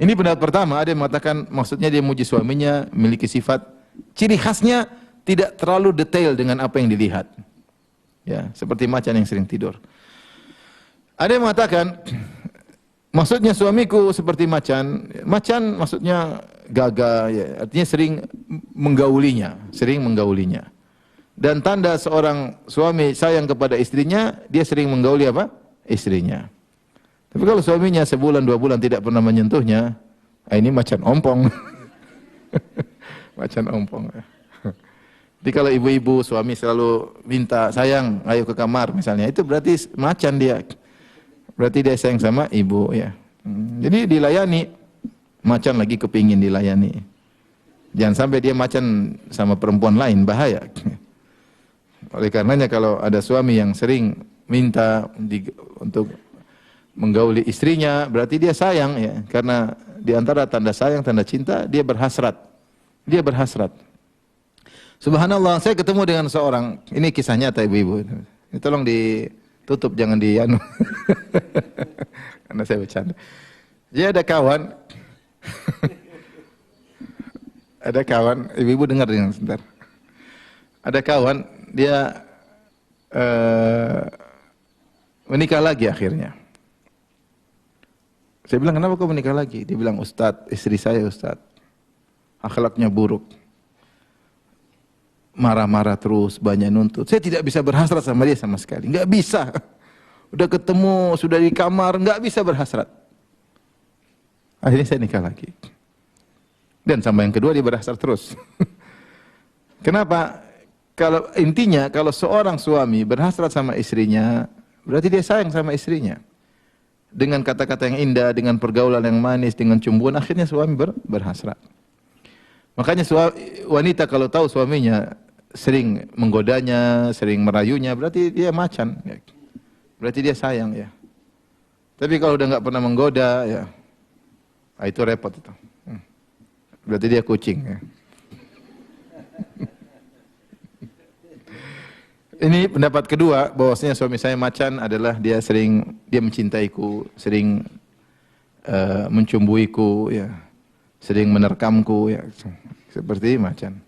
Ini pendapat pertama, ada yang mengatakan maksudnya dia memuji suaminya, memiliki sifat ciri khasnya tidak terlalu detail dengan apa yang dilihat. Ya, seperti macan yang sering tidur. Ada yang mengatakan maksudnya suamiku seperti macan. Macan maksudnya gagah ya, artinya sering menggaulinya. Dan tanda seorang suami sayang kepada istrinya, dia sering menggauli apa? Istrinya. Tapi kalau suaminya sebulan, 2 bulan tidak pernah menyentuhnya, ini macan ompong. Macan ompong. Jadi kalau ibu-ibu suami selalu minta sayang, ayo ke kamar misalnya, itu berarti macan dia. Berarti dia sayang sama ibu ya. Jadi dilayani, macan lagi kepingin dilayani. Jangan sampai dia macan sama perempuan lain, bahaya. Oleh karenanya kalau ada suami yang sering minta untuk menggauli istrinya, berarti dia sayang ya. Karena di antara tanda sayang, tanda cinta, dia berhasrat. Dia berhasrat. Subhanallah, saya ketemu dengan seorang, ini kisah nyata ibu-ibu. Ini tolong ditutup, jangan dianu. Karena saya bercanda. Dia ada kawan. Ada kawan, ibu-ibu dengar dengan sebentar. Ada kawan, dia menikah lagi akhirnya. Saya bilang, kenapa kau menikah lagi? Dia bilang, Ustadz, istri saya Ustadz, akhlaknya buruk. Marah-marah terus, banyak nuntut. Saya tidak bisa berhasrat sama dia sama sekali. Enggak bisa. Udah ketemu, sudah di kamar, enggak bisa berhasrat. Akhirnya saya nikah lagi. Dan sama yang kedua dia berhasrat terus. Kenapa? Kalau intinya, kalau seorang suami berhasrat sama istrinya, berarti dia sayang sama istrinya. Dengan kata-kata yang indah, dengan pergaulan yang manis, dengan cumbuan, akhirnya suami berhasrat. Makanya wanita kalau tahu suaminya sering menggodanya, sering merayunya, berarti dia macan. Ya. Berarti dia sayang ya. Tapi kalau udah nggak pernah menggoda, ya itu repot itu. Berarti dia kucing. Ya. Ini pendapat kedua, bahwasanya suami saya macan adalah dia mencintaiku, sering mencumbuiku, ya, sering menerkamku, ya, seperti macan.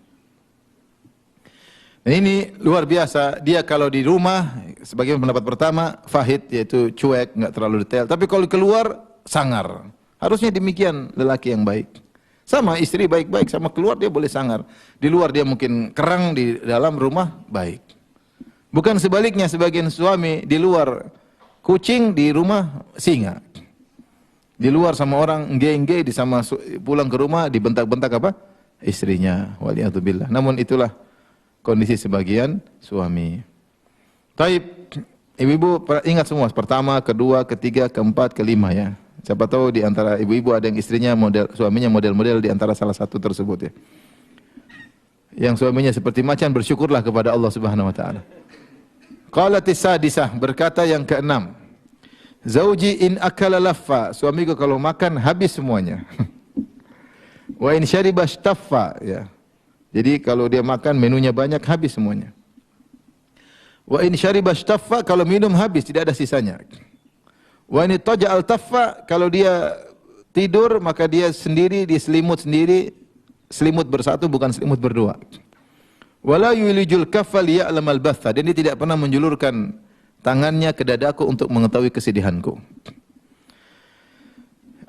Nah, ini luar biasa. Dia kalau di rumah, sebagai pendapat pertama, fahid, yaitu cuek, nggak terlalu detail. Tapi kalau keluar, sangar. Harusnya demikian lelaki yang baik. Sama istri baik-baik, sama keluar dia boleh sangar. Di luar dia mungkin kerang, di dalam rumah baik. Bukan sebaliknya, sebagian suami di luar kucing, di rumah singa. Di luar sama orang engge-engge, pulang ke rumah dibentak-bentak apa? Istrinya. Waliyadzubillah. Namun itulah kondisi sebagian suami. Taib, ibu-ibu ingat semua, pertama, kedua, ketiga, keempat, kelima ya. Siapa tahu di antara ibu-ibu ada yang istrinya suaminya model-model di antara salah satu tersebut ya. Yang suaminya seperti macan, bersyukurlah kepada Allah Subhanahu wa taala. Qalatis sadisah, berkata yang keenam, zauji in akala laffa, suamiku kalau makan habis semuanya. Wa in syariba staffa, ya. Jadi kalau dia makan menunya banyak, habis semuanya. Wa in syariba staffa, kalau minum habis, tidak ada sisanya. Wa in taja al taffa, kalau dia tidur maka dia sendiri, dia selimut sendiri, selimut bersatu bukan selimut berdua. Wala yulijul kaffa liya'lamal batha, dan dia tidak pernah menjulurkan tangannya ke dadaku untuk mengetahui kesedihanku.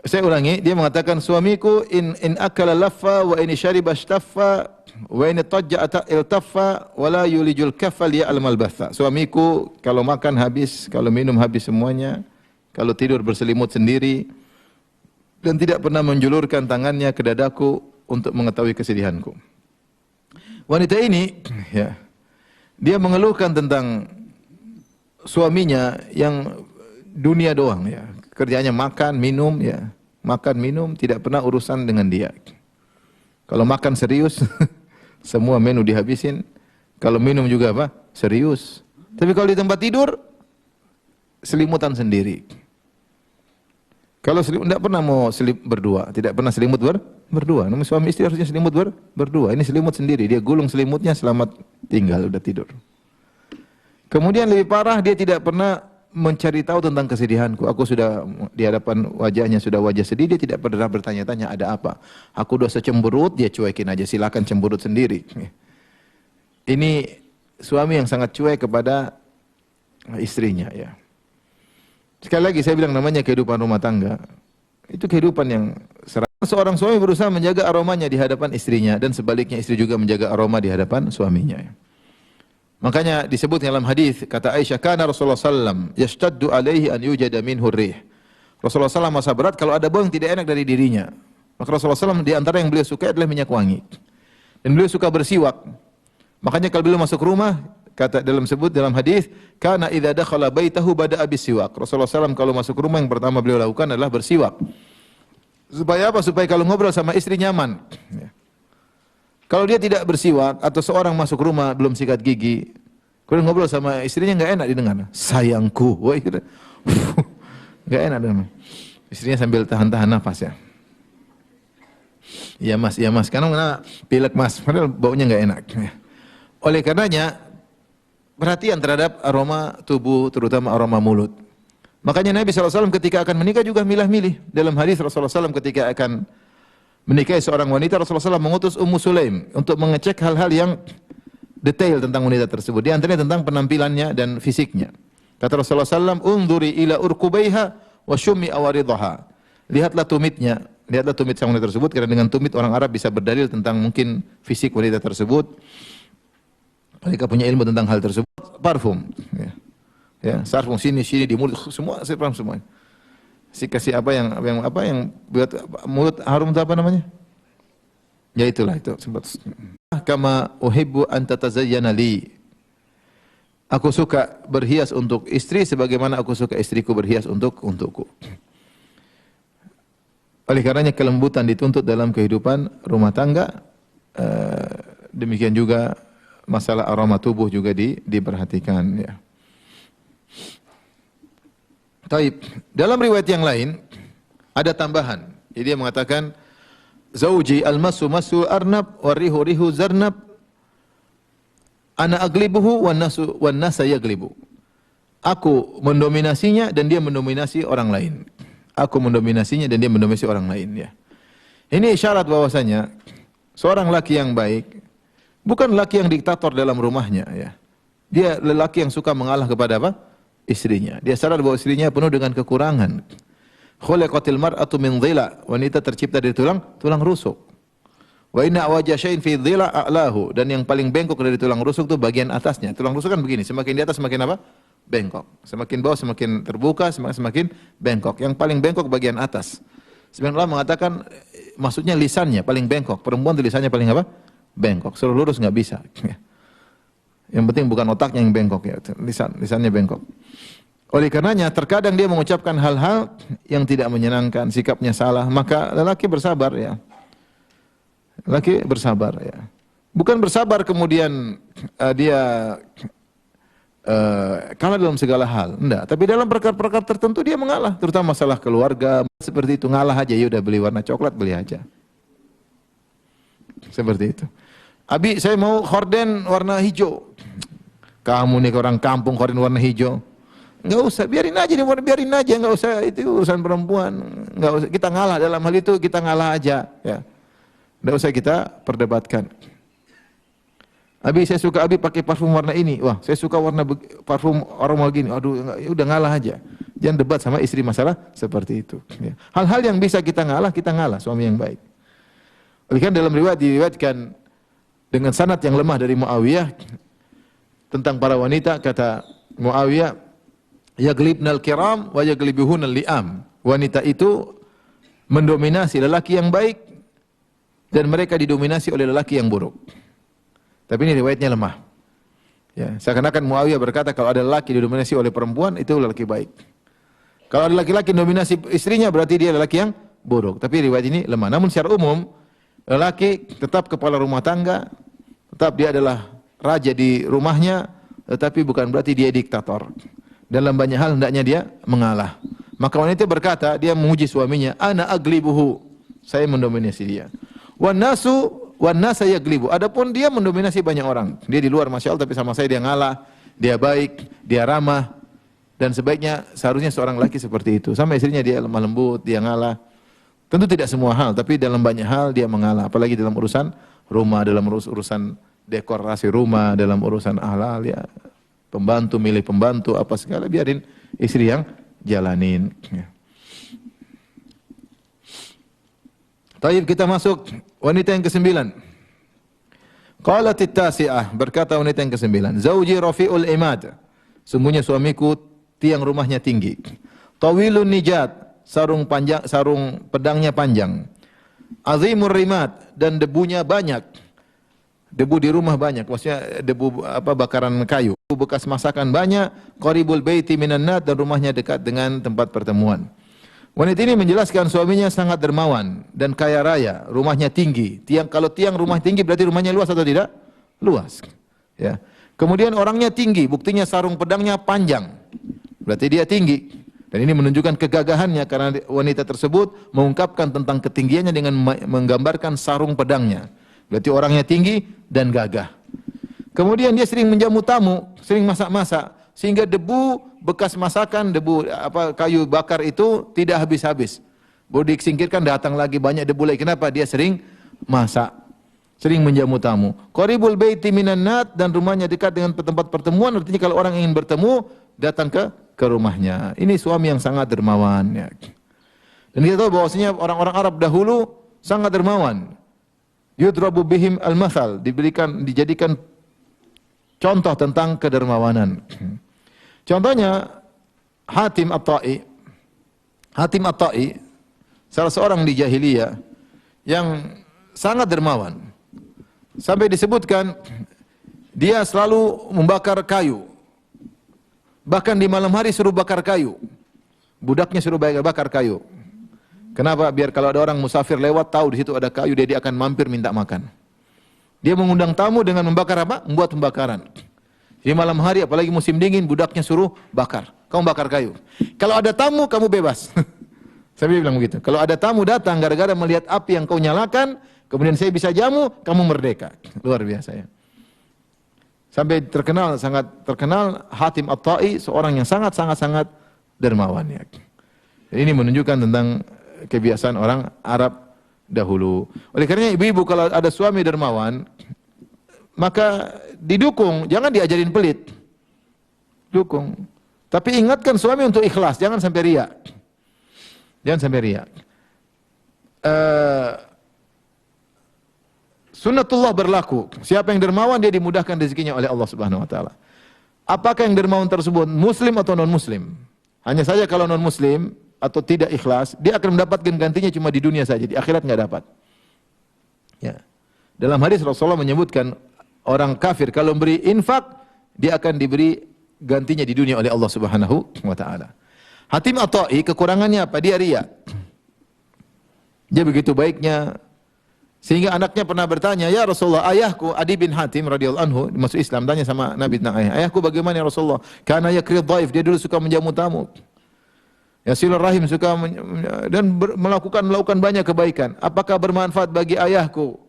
Saya ulangi, dia mengatakan suamiku in akala laffa wa in syariba staffa wa in tajja iltaffa wala yulijul kaffa liya'lamal batha. Suamiku kalau makan habis, kalau minum habis semuanya, kalau tidur berselimut sendiri, dan tidak pernah menjulurkan tangannya ke dadaku untuk mengetahui kesedihanku. Wanita ini, ya, dia mengeluhkan tentang suaminya yang dunia doang, ya, kerjanya makan, minum, ya, makan, minum, tidak pernah urusan dengan dia. Kalau makan serius, semua menu dihabisin. Kalau minum juga apa? Serius. Tapi kalau di tempat tidur, selimutan sendiri. Kalau tidak pernah mau berdua, tidak pernah selimut berdua. Namun suami istri harusnya selimut berdua. Ini selimut sendiri, dia gulung selimutnya, selamat tinggal, udah tidur. Kemudian lebih parah, dia tidak pernah mencari tahu tentang kesedihanku. Aku sudah di hadapan wajahnya, sudah wajah sedih, dia tidak pernah bertanya-tanya ada apa. Aku dosa cemberut, dia cuekin aja, silakan cemberut sendiri. Ini suami yang sangat cuek kepada istrinya, ya. Sekali lagi saya bilang namanya kehidupan rumah tangga. Itu kehidupan yang seorang suami berusaha menjaga aromanya di hadapan istrinya, dan sebaliknya istri juga menjaga aroma di hadapan suaminya. Makanya disebut dalam hadis, kata Aisyah, kana Rasulullah sallam yashtaddu alaihi an yujada minhu rih. Rasulullah sallam masa berat kalau ada bau yang tidak enak dari dirinya. Maka Rasulullah sallam di antara yang beliau suka adalah minyak wangi. Dan beliau suka bersiwak. Makanya kalau beliau masuk rumah, kata dalam hadis, kana idza dakhala baitahu bada'a bisiwak. Rasulullah SAW kalau masuk rumah yang pertama beliau lakukan adalah bersiwak. Supaya apa? Supaya kalau ngobrol sama istri nyaman. Ya. Kalau dia tidak bersiwak atau seorang masuk rumah belum sikat gigi, kalau ngobrol sama istrinya enggak enak didengar. Sayangku, wah gitu. Enggak enak dengar. Istrinya sambil tahan-tahan nafas ya. Iya mas, karena pilek mas, padahal baunya enggak enak. Ya. Oleh karenanya perhatian terhadap aroma tubuh, terutama aroma mulut. Makanya Nabi SAW ketika akan menikah juga milah-milih. Dalam hadis Rasulullah SAW ketika akan menikahi seorang wanita, Rasulullah SAW mengutus Ummu Sulaim untuk mengecek hal-hal yang detail tentang wanita tersebut. Di antaranya tentang penampilannya dan fisiknya. Kata Rasulullah SAW, "Unzuri ila urqubaiha wa syummi awaridaha." Lihatlah tumitnya, lihatlah tumit sang wanita tersebut, karena dengan tumit orang Arab bisa berdalil tentang mungkin fisik wanita tersebut. Mereka punya ilmu tentang hal tersebut. Parfum, ya, sarfum sini di mulut, semua parfum semua. Si kasih apa yang buat mulut harum itu apa namanya? Ya itulah itu sempat. Kama uhibbu an tatazayyana li. Aku suka berhias untuk istri sebagaimana aku suka istriku berhias untukku. Oleh karenanya kelembutan dituntut dalam kehidupan rumah tangga, Demikian juga masalah aroma tubuh juga diperhatikan ya. Taib. Dalam riwayat yang lain ada tambahan. Jadi dia mengatakan zauji al-masu masu arnab wa rihu rihu zarnab ana aglibuhu wan nasa yaglibu. Aku mendominasinya dan dia mendominasi orang lain. Aku mendominasinya dan dia mendominasi orang lain ya. Ini isyarat bahwasanya seorang laki yang baik bukan laki yang diktator dalam rumahnya ya. Dia lelaki yang suka mengalah kepada apa? Istrinya. Dia sadar bahwa istrinya penuh dengan kekurangan. Khuliqatil mar'atu min dhila. Wanita tercipta dari tulang rusuk. Wa inna awajah syai'in fi dhila a'lahu. Dan yang paling bengkok dari tulang rusuk itu bagian atasnya. Tulang rusuk kan begini, semakin di atas semakin apa? Bengkok. Semakin bawah semakin terbuka, semakin bengkok. Yang paling bengkok bagian atas. Sebenarnya Allah mengatakan maksudnya lisannya paling bengkok. Perempuan itu lisannya paling apa? Bengkok. Suruh lurus enggak bisa. Yang penting bukan otaknya yang bengkok ya, lisannya bengkok. Oleh karenanya terkadang dia mengucapkan hal-hal yang tidak menyenangkan, sikapnya salah, maka lelaki bersabar ya. Lelaki bersabar ya. Bukan bersabar kemudian dia kalah dalam segala hal, enggak. Tapi dalam perkara-perkara tertentu dia mengalah, terutama masalah keluarga, seperti itu ngalah aja, ya udah beli warna coklat beli aja. Seperti itu. Abi, saya mau horden warna hijau. Kamu nih orang kampung horden warna hijau. Enggak usah, biarin aja, enggak usah, itu urusan perempuan. Enggak usah, kita ngalah dalam hal itu, kita ngalah aja, ya. Enggak usah kita perdebatkan. Abi, saya suka Abi pakai parfum warna ini. Wah, saya suka warna parfum aroma gini. Aduh, enggak, ya udah ngalah aja. Jangan debat sama istri masalah seperti itu. Ya. Hal-hal yang bisa kita ngalah, suami yang baik. Oleh karena dalam riwayat diriwayatkan dengan sanad yang lemah dari Muawiyah tentang para wanita, kata Muawiyah, yaglibnal kiram wa yaglibuhunal li'am. Wanita itu mendominasi lelaki yang baik dan mereka didominasi oleh lelaki yang buruk. Tapi ini riwayatnya lemah. Ya, seakan-akan Muawiyah berkata kalau ada lelaki didominasi oleh perempuan itu lelaki baik. Kalau ada laki-laki dominasi istrinya berarti dia lelaki yang buruk. Tapi riwayat ini lemah. Namun secara umum lelaki tetap kepala rumah tangga, tetap dia adalah raja di rumahnya, tetapi bukan berarti dia diktator. Dalam banyak hal hendaknya dia mengalah. Maka wanita berkata, dia memuji suaminya, ana aglibuhu, saya mendominasi dia. Wan nasa yaglibu. Adapun dia mendominasi banyak orang. Dia di luar Masya Allah, tapi sama saya dia ngalah, dia baik, dia ramah, dan sebaiknya seharusnya seorang laki seperti itu. Sama istrinya dia lemah lembut, dia ngalah. Tentu tidak semua hal, tapi dalam banyak hal dia mengalah. Apalagi dalam urusan rumah, dalam urusan dekorasi rumah, dalam urusan halal ya. Pembantu, milih pembantu, apa segala, biarin istri yang jalanin. Ya. Taib, kita masuk wanita yang ke-9. Qalatit tasi'ah, berkata wanita yang ke-9, Zauji rafi'ul imad, sungguhnya suamiku tiang rumahnya tinggi. Tawilun nijat, sarung pedangnya panjang. Azimur rimat, dan debunya banyak. Debu di rumah banyak, maksudnya debu bakaran kayu. Bekas masakan banyak, qaribul baiti minan nat, dan rumahnya dekat dengan tempat pertemuan. Wanita ini menjelaskan suaminya sangat dermawan dan kaya raya, rumahnya tinggi. Kalau tiang rumah tinggi berarti rumahnya luas atau tidak? Luas. Ya. Kemudian orangnya tinggi, buktinya sarung pedangnya panjang. Berarti dia tinggi. Dan ini menunjukkan kegagahannya karena wanita tersebut mengungkapkan tentang ketinggiannya dengan menggambarkan sarung pedangnya. Berarti orangnya tinggi dan gagah. Kemudian dia sering menjamu tamu, sering masak-masak, sehingga debu bekas masakan, debu kayu bakar itu tidak habis-habis. Baru disingkirkan datang lagi banyak debu lagi. Kenapa? Dia sering masak, sering menjamu tamu. Qaribul baiti minan nat, dan rumahnya dekat dengan tempat pertemuan. Artinya kalau orang ingin bertemu datang ke rumahnya. Ini suami yang sangat dermawan. Ya. Dan kita tahu bahwasanya orang-orang Arab dahulu sangat dermawan. Yudrabu bihim al-mathal, dijadikan contoh tentang kedermawanan. Contohnya Hatim At-Ta'i. Hatim At-Ta'i salah seorang di jahiliyah yang sangat dermawan. Sampai disebutkan dia selalu membakar kayu. Bahkan di malam hari suruh bakar kayu. Budaknya suruh bakar kayu. Kenapa? Biar kalau ada orang musafir lewat tahu di situ ada kayu, dia akan mampir minta makan. Dia mengundang tamu dengan membakar apa? Membuat pembakaran. Di malam hari, apalagi musim dingin, budaknya suruh bakar. Kamu bakar kayu. Kalau ada tamu, kamu bebas. Saya bilang begitu. Kalau ada tamu datang gara-gara melihat api yang kau nyalakan, kemudian saya bisa jamu, kamu merdeka. Luar biasa ya. Sampai terkenal, sangat terkenal Hatim At-Tai, seorang yang sangat dermawan ya. Ini menunjukkan tentang kebiasaan orang Arab dahulu. Oleh karenanya ibu-ibu kalau ada suami dermawan, maka didukung, jangan diajarin pelit. Dukung. Tapi ingatkan suami untuk ikhlas, jangan sampai riya. Jangan sampai riya. Sunnatullah berlaku. Siapa yang dermawan dia dimudahkan rezekinya oleh Allah Subhanahu wa taala. Apakah yang dermawan tersebut muslim atau non muslim? Hanya saja kalau non muslim atau tidak ikhlas, dia akan mendapatkan gantinya cuma di dunia saja, di akhirat enggak dapat. Ya. Dalam hadis Rasulullah menyebutkan orang kafir kalau beri infak, dia akan diberi gantinya di dunia oleh Allah Subhanahu wa taala. Hatim At-Tai kekurangannya apa? Dia riya. Dia begitu baiknya sehingga anaknya pernah bertanya, "Ya Rasulullah, ayahku Adi bin Hatim radhiyallahu anhu masuk Islam, tanya sama Nabi tentang ayahku bagaimana ya Rasulullah? Karena yakrid dhaif, dia dulu suka menjamu tamu. Ya silaturahim suka dan melakukan banyak kebaikan. Apakah bermanfaat bagi ayahku?"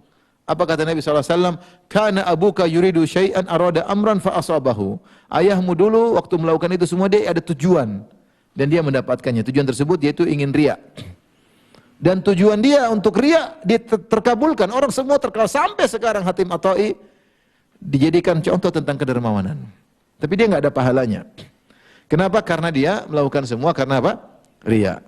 Apa kata Nabi SAW? Kana abuka yuridu syai'an arada amran fa asabahu. Ayahmu dulu waktu melakukan itu semua dia ada tujuan dan dia mendapatkannya. Tujuan tersebut yaitu ingin riya. Dan tujuan dia untuk riya dia terkabulkan. Orang semua terkenal sampai sekarang Hatim At-Tai dijadikan contoh tentang kedermawanan. Tapi dia enggak ada pahalanya. Kenapa? Karena dia melakukan semua karena apa? Riya.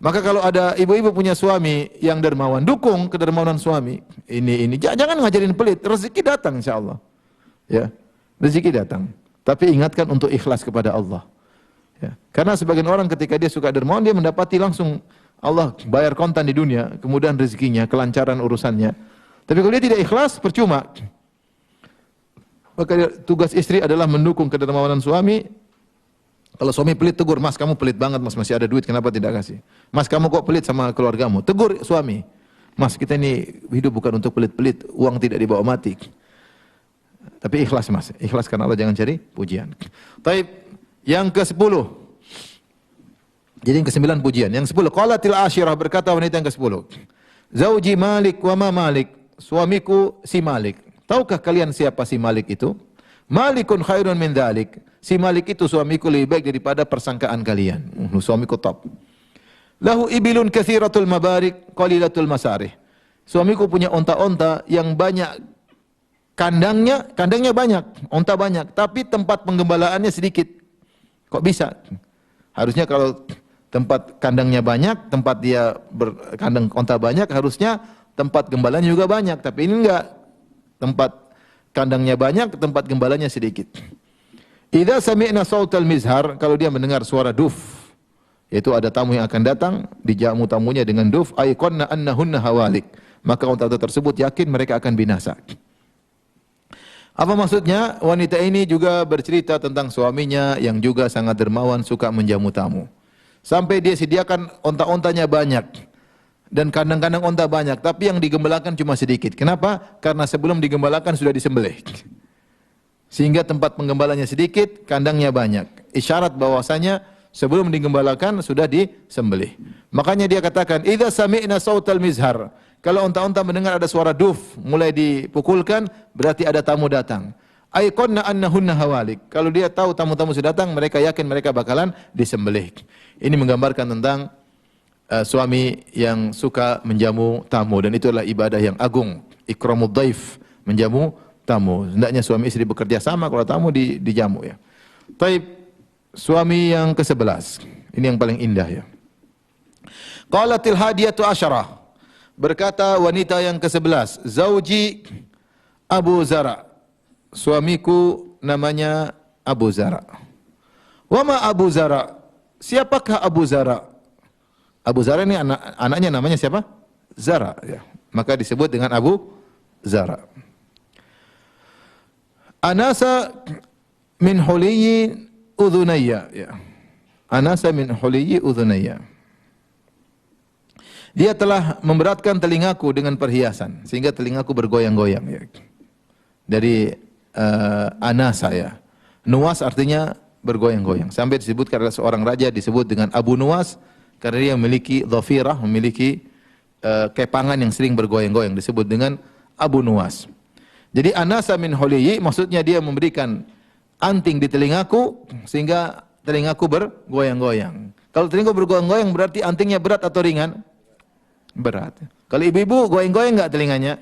Maka kalau ada ibu-ibu punya suami yang dermawan, dukung kedermawanan suami. Ini jangan ngajarin pelit, rezeki datang insyaallah. Ya. Rezeki datang. Tapi ingatkan untuk ikhlas kepada Allah. Ya. Karena sebagian orang ketika dia suka dermawan, dia mendapati langsung Allah bayar kontan di dunia, kemudian rezekinya, kelancaran urusannya. Tapi kalau dia tidak ikhlas, percuma. Maka tugas istri adalah mendukung kedermawanan suami. Kalau suami pelit, tegur, "Mas kamu pelit banget mas, masih ada duit, kenapa tidak kasih? Mas kamu kok pelit sama keluargamu?" Tegur suami. "Mas kita ini hidup bukan untuk pelit-pelit, uang tidak dibawa mati." Tapi ikhlas mas, ikhlas karena Allah, jangan cari pujian. Taib, yang ke-10. Jadi yang ke-9 pujian. Yang 10, qalatil asyirah, berkata wanita yang ke-10. Zauji Malik wa ma Malik, suamiku si Malik. Tahukah kalian siapa si Malik itu? Malikun khairun min dzalik. Si Malik itu suamiku lebih baik daripada persangkaan kalian. Suamiku top. Lahu ibilun katsiratul mabarik qalilatul masarih. Suamiku punya onta-onta yang banyak kandangnya banyak, onta banyak, tapi tempat penggembalaannya sedikit. Kok bisa? Harusnya kalau tempat kandangnya banyak, tempat dia berkandang onta banyak, harusnya tempat gembalanya juga banyak, tapi ini enggak. Tempat kandangnya banyak, tempat gembalanya sedikit. Idza sami'na sautal mizhar, kalau dia mendengar suara duf, yaitu ada tamu yang akan datang, dijamu tamunya dengan duf, aiqanna annahunna hawalik, maka unta tersebut yakin mereka akan binasa. Apa maksudnya? Wanita ini juga bercerita tentang suaminya yang juga sangat dermawan, suka menjamu tamu. Sampai dia sediakan onta-ontanya banyak dan kandang-kandang onta banyak, tapi yang digembalakan cuma sedikit. Kenapa? Karena sebelum digembalakan sudah disembelih. Sehingga tempat penggembalanya sedikit, kandangnya banyak. Isyarat bahwasanya sebelum digembalakan sudah disembelih. Makanya dia katakan, "Idza sami'na sautal mizhar." Kalau onta-onta mendengar ada suara duf, mulai dipukulkan, berarti ada tamu datang. Aiqanna annahunna hawalik. Kalau dia tahu tamu-tamu sudah datang, mereka yakin mereka bakalan disembelih. Ini menggambarkan tentang suami yang suka menjamu tamu, dan itu adalah ibadah yang agung. Ikramud dhaif, menjamu tamu. Hendaknya suami istri bekerja sama kalau tamu dijamu ya. Taib, suami yang ke-11. Ini yang paling indah ya. Qalatil hadiyatu asyarah. Berkata wanita yang ke-11, Zauji Abu Zara. Suamiku namanya Abu Zara. Wa ma Abu Zara? Siapakah Abu Zara? Abu Zara ini anaknya namanya siapa? Zara ya. Maka disebut dengan Abu Zara. Anasa min huliyyi udhunayya ya. Anasa min huliyyi udhunayya. Dia telah memberatkan telingaku dengan perhiasan sehingga telingaku bergoyang-goyang ya. dari anasa ya. Nuwas artinya bergoyang-goyang. Sampai disebutkan adalah seorang raja disebut dengan Abu Nuwas karena dia memiliki dhafirah, memiliki kepangan yang sering bergoyang-goyang, disebut dengan Abu Nuwas. Jadi anasa min huliyi maksudnya dia memberikan anting di telingaku sehingga telingaku bergoyang-goyang. Kalau telingaku bergoyang-goyang berarti antingnya berat atau ringan? Berat. Kalau ibu-ibu goyang-goyang enggak telinganya?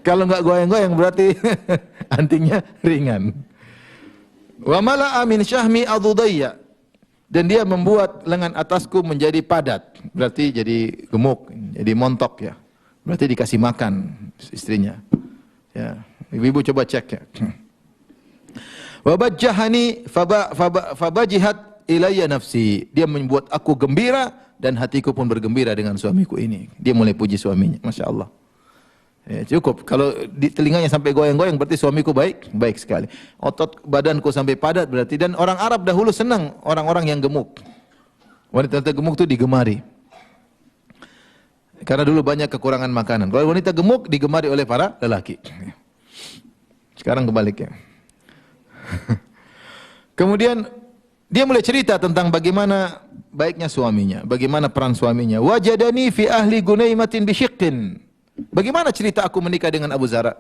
Kalau enggak goyang-goyang berarti antingnya ringan. Wa mala'a min syahmi adudayya, dan dia membuat lengan atasku menjadi padat, berarti jadi gemuk, jadi montok ya. Berarti dikasih makan istrinya. Ya, ibu-ibu coba cek ya. Wa bajjahani fabajihat ilayya nafsi. Dia membuat aku gembira dan hatiku pun bergembira dengan suamiku ini. Dia mulai puji suaminya, Masya Allah. Ya, cukup. Kalau di telinganya sampai goyang-goyang berarti suamiku baik sekali. Otot badanku sampai padat berarti. Dan orang Arab dahulu senang orang-orang yang gemuk. Wanita gemuk itu digemari. Karena dulu banyak kekurangan makanan. Kalau wanita gemuk digemari oleh para lelaki. Sekarang kebalik ya. Kemudian dia mulai cerita tentang bagaimana baiknya suaminya, bagaimana peran suaminya. Wajadani fi ahli gunaimatin bisyiqqin. Bagaimana cerita aku menikah dengan Abu Zara?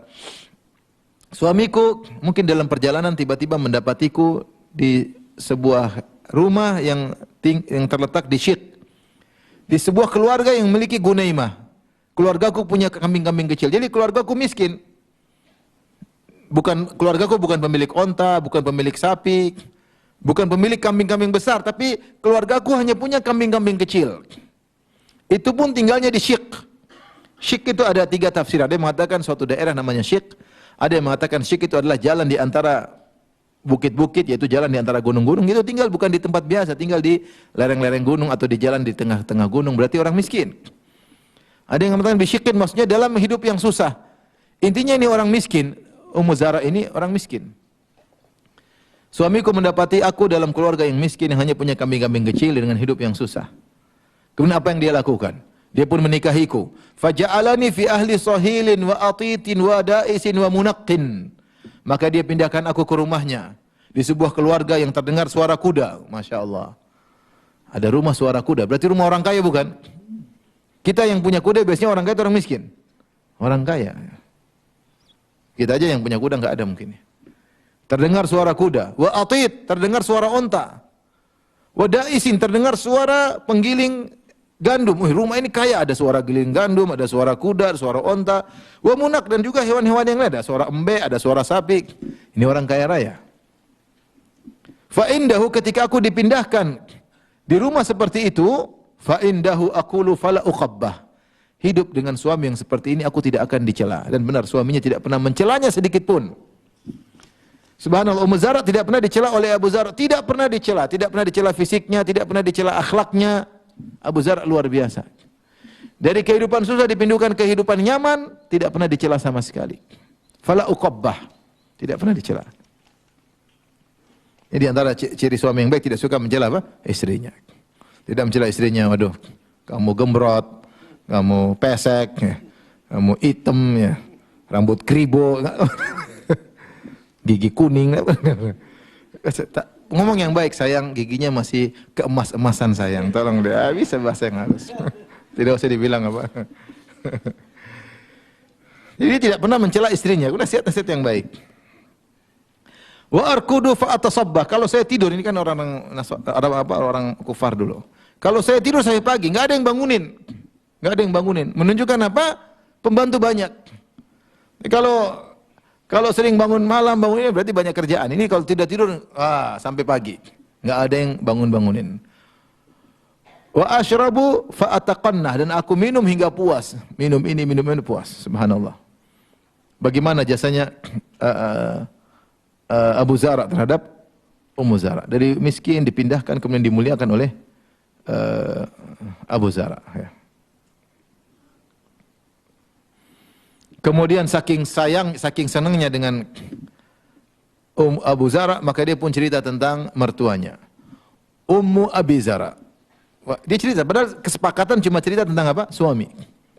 Suamiku mungkin dalam perjalanan tiba-tiba mendapatiku di sebuah rumah yang terletak di Syiq. Di sebuah keluarga yang memiliki gunaimah. Keluargaku punya kambing-kambing kecil. Jadi keluargaku miskin. Keluargaku bukan pemilik onta, bukan pemilik sapi, bukan pemilik kambing-kambing besar, tapi keluargaku hanya punya kambing-kambing kecil. Itu pun tinggalnya di Syiq. Syiq itu ada 3 tafsir. Ada yang mengatakan suatu daerah namanya Syiq. Ada yang mengatakan Syiq itu adalah jalan di antara bukit-bukit, yaitu jalan di antara gunung-gunung. Itu tinggal bukan di tempat biasa, tinggal di lereng-lereng gunung atau di jalan di tengah-tengah gunung. Berarti orang miskin. Ada yang mengatakan bisyiqin maksudnya dalam hidup yang susah. Intinya ini orang miskin. Ummu Zara ini orang miskin. Suamiku mendapati aku dalam keluarga yang miskin yang hanya punya kambing-kambing kecil dengan hidup yang susah. Kemudian apa yang dia lakukan? Dia pun menikahiku. Faja'alani fi ahli sahilin wa atitin wa da'isin wa munaqqin. Maka dia pindahkan aku ke rumahnya. Di sebuah keluarga yang terdengar suara kuda. Masya Allah. Ada rumah suara kuda. Berarti rumah orang kaya bukan? Kita yang punya kuda biasanya orang kaya atau orang miskin? Orang kaya. Kita aja yang punya kuda enggak ada mungkin. Terdengar suara kuda. Wa atit, terdengar suara onta. Wa da'isin, terdengar suara penggiling gandum. Rumah ini kaya, ada suara giling gandum, ada suara kuda, ada suara onta. Wa munak, dan juga hewan-hewan yang lain, ada suara embe, ada suara sapi. Ini orang kaya raya. Fa indahu, ketika aku dipindahkan di rumah seperti itu, fa indahu aqulu fala uqabbah. Hidup dengan suami yang seperti ini aku tidak akan dicela. Dan benar suaminya tidak pernah mencelanya sedikit pun. Subhanallah, Ummu Zara tidak pernah dicela oleh Abu Zara, tidak pernah dicela fisiknya, tidak pernah dicela akhlaknya. Abu Zar luar biasa. Dari kehidupan susah dipindahkan kehidupan nyaman, tidak pernah dicela sama sekali. Fala uqabbah, tidak pernah dicela. Jadi antara ciri suami yang baik tidak suka mencela apa? Istrinya. Tidak mencela istrinya, waduh, kamu gembrot, kamu pesek, ya, kamu hitam, ya, rambut kribo, gigi kuning. Ngomong yang baik, sayang, giginya masih keemas-emasan sayang. Tolong deh, bisa bahasa yang halus. Tidak usah dibilang apa. Jadi tidak pernah mencela istrinya. Nasihat-nasihat yang baik. Wa arkudu fa atasabbah. Kalau saya tidur, ini kan orang kufar dulu. Kalau saya tidur sampai pagi, enggak ada yang bangunin. Enggak ada yang bangunin. Menunjukkan apa? Pembantu banyak. Kalau sering bangun malam, bangunnya berarti banyak kerjaan. Ini kalau tidak tidur, sampai pagi. Enggak ada yang bangunin. Wa ashrabu fa ataqannah, dan aku minum hingga puas. Minum ini puas. Subhanallah. Bagaimana jasanya Abu Zara terhadap Ummu Zara? Dari miskin dipindahkan kemudian dimuliakan oleh Abu Zara. Ya. Kemudian saking senangnya dengan Abu Zara, maka dia pun cerita tentang mertuanya. Ummu Abi Zara. Dia cerita, padahal kesepakatan cuma cerita tentang apa? Suami.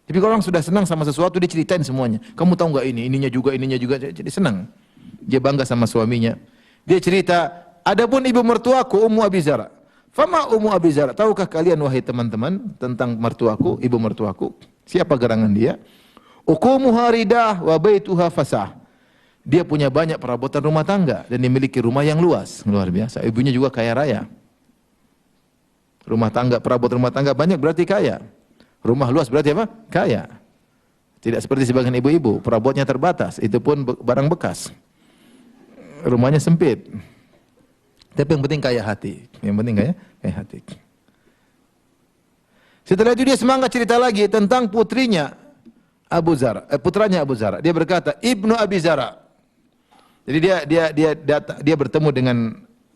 Tapi kalau orang sudah senang sama sesuatu, dia ceritain semuanya. Kamu tahu nggak ini, ininya juga, jadi senang. Dia bangga sama suaminya. Dia cerita, adapun ibu mertuaku Ummu Abi Zara. Fama Ummu Abi Zara? Tahukah kalian wahai teman-teman tentang mertuaku, ibu mertuaku? Siapa gerangan dia? Uqumuha ridah wa baituha fasah. Dia punya banyak perabotan rumah tangga dan dimiliki rumah yang luas, luar biasa. Ibunya juga kaya raya. Rumah tangga, perabot rumah tangga banyak berarti kaya. Rumah luas berarti apa? Kaya. Tidak seperti sebagian ibu-ibu, perabotnya terbatas, itu pun barang bekas. Rumahnya sempit. Tapi yang penting kaya hati. Yang penting kaya hati. Setelah itu dia semangat cerita lagi tentang putrinya Abu Zara, putranya Abu Zara. Dia berkata, Ibnu Abi Zara. Jadi dia bertemu dengan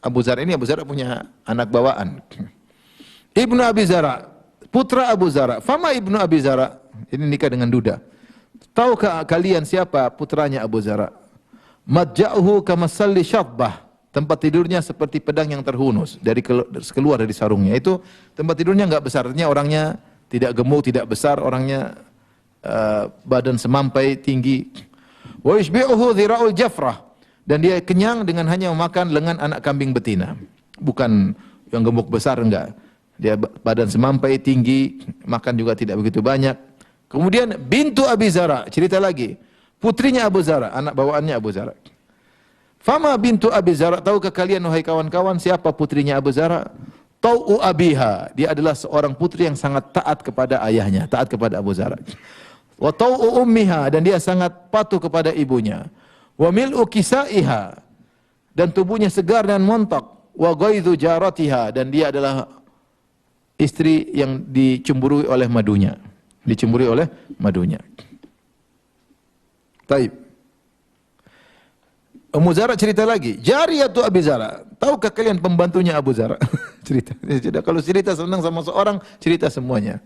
Abu Zara ini. Abu Zara punya anak bawaan. Ibnu Abi Zara, putra Abu Zara. Fama Ibnu Abi Zara, ini nikah dengan duda. Tahukah kalian siapa putranya Abu Zara? Madja'uhu kamasalli syabbah. Tempat tidurnya seperti pedang yang terhunus keluar dari sarungnya. Itu tempat tidurnya enggak besar, artinya orangnya tidak gemuk, tidak besar, orangnya badan semampai, tinggi. Wa yushbi'uhu dhira'ul jafrah. Dan dia kenyang dengan hanya memakan lengan anak kambing betina. Bukan yang gemuk besar, enggak. Dia badan semampai, tinggi, makan juga tidak begitu banyak. Kemudian bintu Abi Zara, cerita lagi. Putrinya Abu Zara, anak bawaannya Abu Zara. Fama bintu Abi Zara, tahukah kalian wahai kawan-kawan siapa putrinya Abu Zara? Tau'u abiha, dia adalah seorang putri yang sangat taat kepada ayahnya, taat kepada Abu Zara. Wa tau'u ummiha, dan dia sangat patuh kepada ibunya. Wa mil'u kisaiha, dan tubuhnya segar dan montok. Wa ghaidhu jaratiha, dan dia adalah istri yang dicemburui oleh madunya. Dicemburui oleh madunya. Taib. Ummu Zara cerita lagi, Jariyatu Abi Zara. Tahukah kalian pembantunya Abu Zara? cerita. Kalau cerita senang sama seorang, cerita semuanya.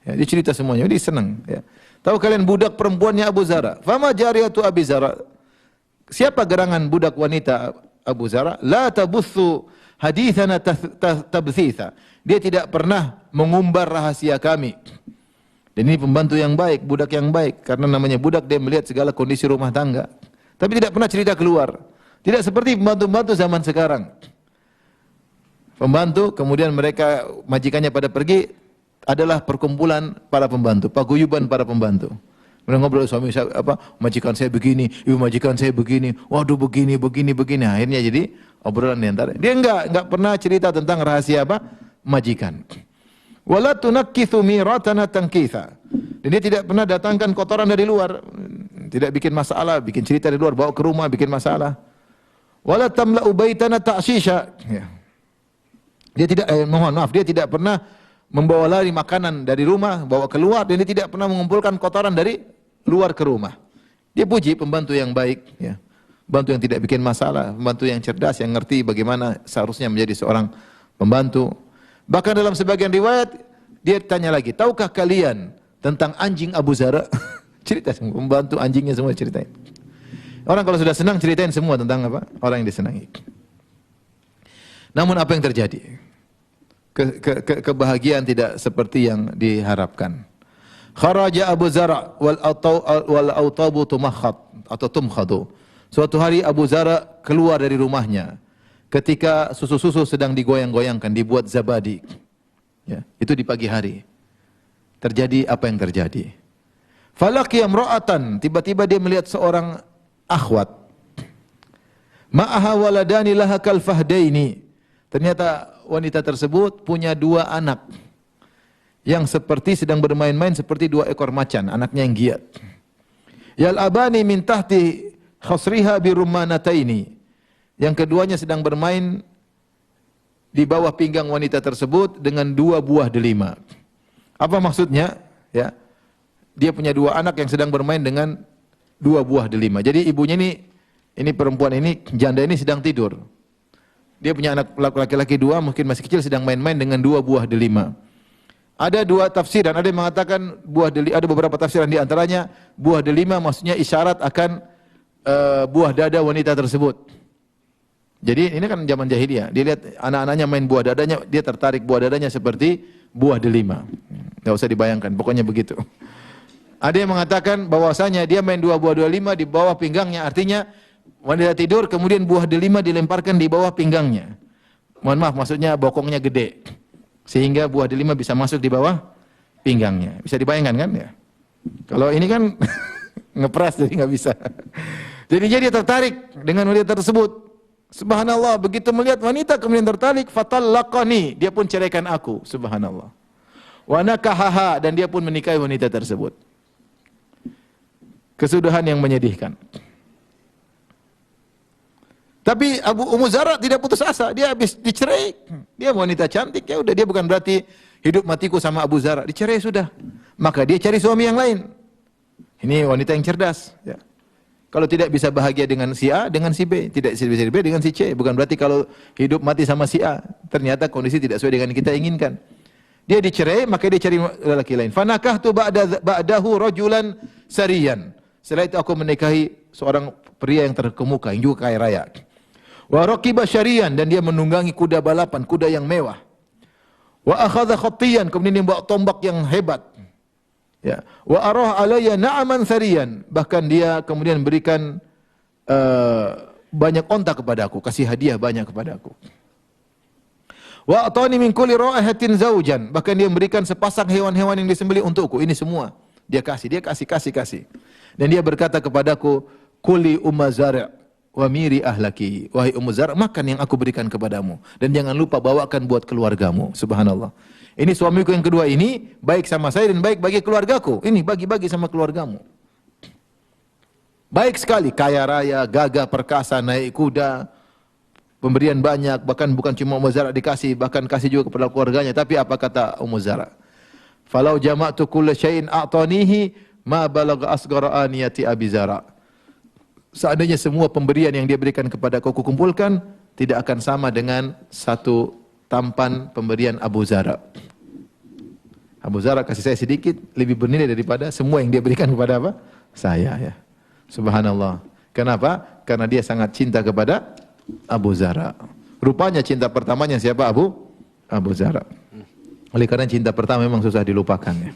Ya, dia cerita semuanya, dia senang. Ya. Tahu kalian budak perempuannya Abu Zara? Fama Jariyatu Abi Zara. Siapa gerangan budak wanita Abu Zara? La tabuthu hadithana tabthitha. Dia tidak pernah mengumbar rahasia kami. Dan ini pembantu yang baik, budak yang baik. Karena namanya budak, dia melihat segala kondisi rumah tangga. Tapi tidak pernah cerita keluar. Tidak seperti pembantu-pembantu zaman sekarang. Pembantu, kemudian mereka, majikannya pada pergi, adalah perkumpulan para pembantu, paguyuban para pembantu. Mereka ngobrol, suami saya, majikan saya begini, ibu majikan saya begini, waduh begini. Akhirnya jadi obrolan di antara. Dia enggak pernah cerita tentang rahasia majikan. Wala tunakkithu miratana tankitha. Dan dia tidak pernah datangkan kotoran dari luar. Tidak bikin masalah, bikin cerita dari luar, bawa ke rumah, bikin masalah. Wala tamla'u baitana ta'shisha. Ya. Dia tidak, dia tidak pernah membawa lari makanan dari rumah, bawa keluar, dan dia tidak pernah mengumpulkan kotoran dari luar ke rumah. Dia puji pembantu yang baik, ya. Pembantu yang tidak bikin masalah, pembantu yang cerdas, yang ngerti bagaimana seharusnya menjadi seorang pembantu. Bahkan dalam sebagian riwayat, dia tanya lagi, tahukah kalian tentang anjing Abu Zara? Cerita semua, pembantu anjingnya semua ceritain. Orang kalau sudah senang ceritain semua tentang orang yang disenangi. Namun apa yang terjadi? Kebahagiaan tidak seperti yang diharapkan. Kharaja Abu Zara wal autabu tumakhat atau tumkhadu. Suatu hari Abu Zara keluar dari rumahnya ketika susu-susu sedang digoyang-goyangkan, dibuat zabadi. Ya, itu di pagi hari. Terjadi apa yang terjadi? Falaqiya imra'atan, tiba-tiba dia melihat seorang akhwat. Ma'aha waladani laha kal fahdaini. Ternyata wanita tersebut punya dua anak yang seperti sedang bermain-main seperti dua ekor macan, anaknya yang giat. Yal'abani min tahti khasriha bi rummanataini. Yang keduanya sedang bermain di bawah pinggang wanita tersebut dengan dua buah delima. Apa maksudnya? Ya. Dia punya dua anak yang sedang bermain dengan dua buah delima. Jadi ibunya ini perempuan ini, janda ini sedang tidur. Dia punya anak laki-laki dua, mungkin masih kecil, sedang main-main dengan dua buah delima. Ada dua tafsiran, ada yang mengatakan ada beberapa tafsiran, di antaranya buah delima maksudnya isyarat akan buah dada wanita tersebut. Jadi ini kan zaman jahiliyah, dia lihat anak-anaknya main buah dadanya, dia tertarik buah dadanya seperti buah delima. Tidak usah dibayangkan, pokoknya begitu. Ada yang mengatakan bahwasanya dia main buah delima di bawah pinggangnya, artinya wanita tidur kemudian buah delima dilemparkan di bawah pinggangnya. Mohon maaf, maksudnya bokongnya gede sehingga buah delima bisa masuk di bawah pinggangnya. Bisa dibayangkan kan ya? Kalau ini kan ngepres jadi nggak bisa. Jadi dia tertarik dengan wanita tersebut. Subhanallah, begitu melihat wanita kemudian tertarik, fatallaqani, dia pun ceraikan aku. Subhanallah. Wa nakahaha, dan dia pun menikahi wanita tersebut. Kesudahan yang menyedihkan. Tapi Ummu Zara tidak putus asa, dia habis dicerai. Dia wanita cantik, ya udah, dia bukan berarti hidup matiku sama Abu Zara, dicerai sudah. Maka dia cari suami yang lain. Ini wanita yang cerdas, ya. Kalau tidak bisa bahagia dengan si A, dengan si B, tidak bisa si B dengan si C. Bukan berarti kalau hidup mati sama si A, ternyata kondisi tidak sesuai dengan kita inginkan. Dia dicerai, maka dia cari lelaki lain. Fanakahtu ba'dahu rajulan sariyan. Setelah itu aku menikahi seorang pria yang terkemuka, yang juga kaya raya. Wa raqiba syariyan, dan dia menunggangi kuda balapan, kuda yang mewah. Wa akhadha khattiyan, kemudian dia bawa tombak yang hebat. Ya. Wa arah alayya na'aman sariyan, bahkan dia kemudian berikan banyak onta kepadaku, kasih hadiah banyak kepadaku. Wa atani min kulli ra'ihatin zawjan, bahkan dia memberikan sepasang hewan-hewan yang disembelih untukku. Ini semua dia kasih. Dan dia berkata kepadaku, kuli Ummu Zara' wa miri ahlaki. Wahai Ummu Zara', makan yang aku berikan kepadamu dan jangan lupa bawakan buat keluargamu. Subhanallah. Ini suamiku yang kedua ini baik sama saya dan baik bagi keluargaku. Ini bagi-bagi sama keluargamu. Baik sekali, kaya raya, gagah perkasa, naik kuda, pemberian banyak, bahkan bukan cuma Ummu Zara' dikasih, bahkan kasih juga kepada keluarganya. Tapi apa kata Ummu Zara'? Falau jama'tu kulla syai'in a'tanihi ma balagha asghara aniyati Abi Zara'. Seandainya semua pemberian yang dia berikan kepada aku kumpulkan, tidak akan sama dengan satu tampan pemberian Abu Zara'. Abu Zara' kasih saya sedikit, lebih bernilai daripada semua yang dia berikan kepada apa? Saya, ya. Subhanallah. Kenapa? Karena dia sangat cinta kepada Abu Zara'. Rupanya cinta pertamanya siapa? Abu Zara'. Oleh karena cinta pertama memang susah dilupakan, ya.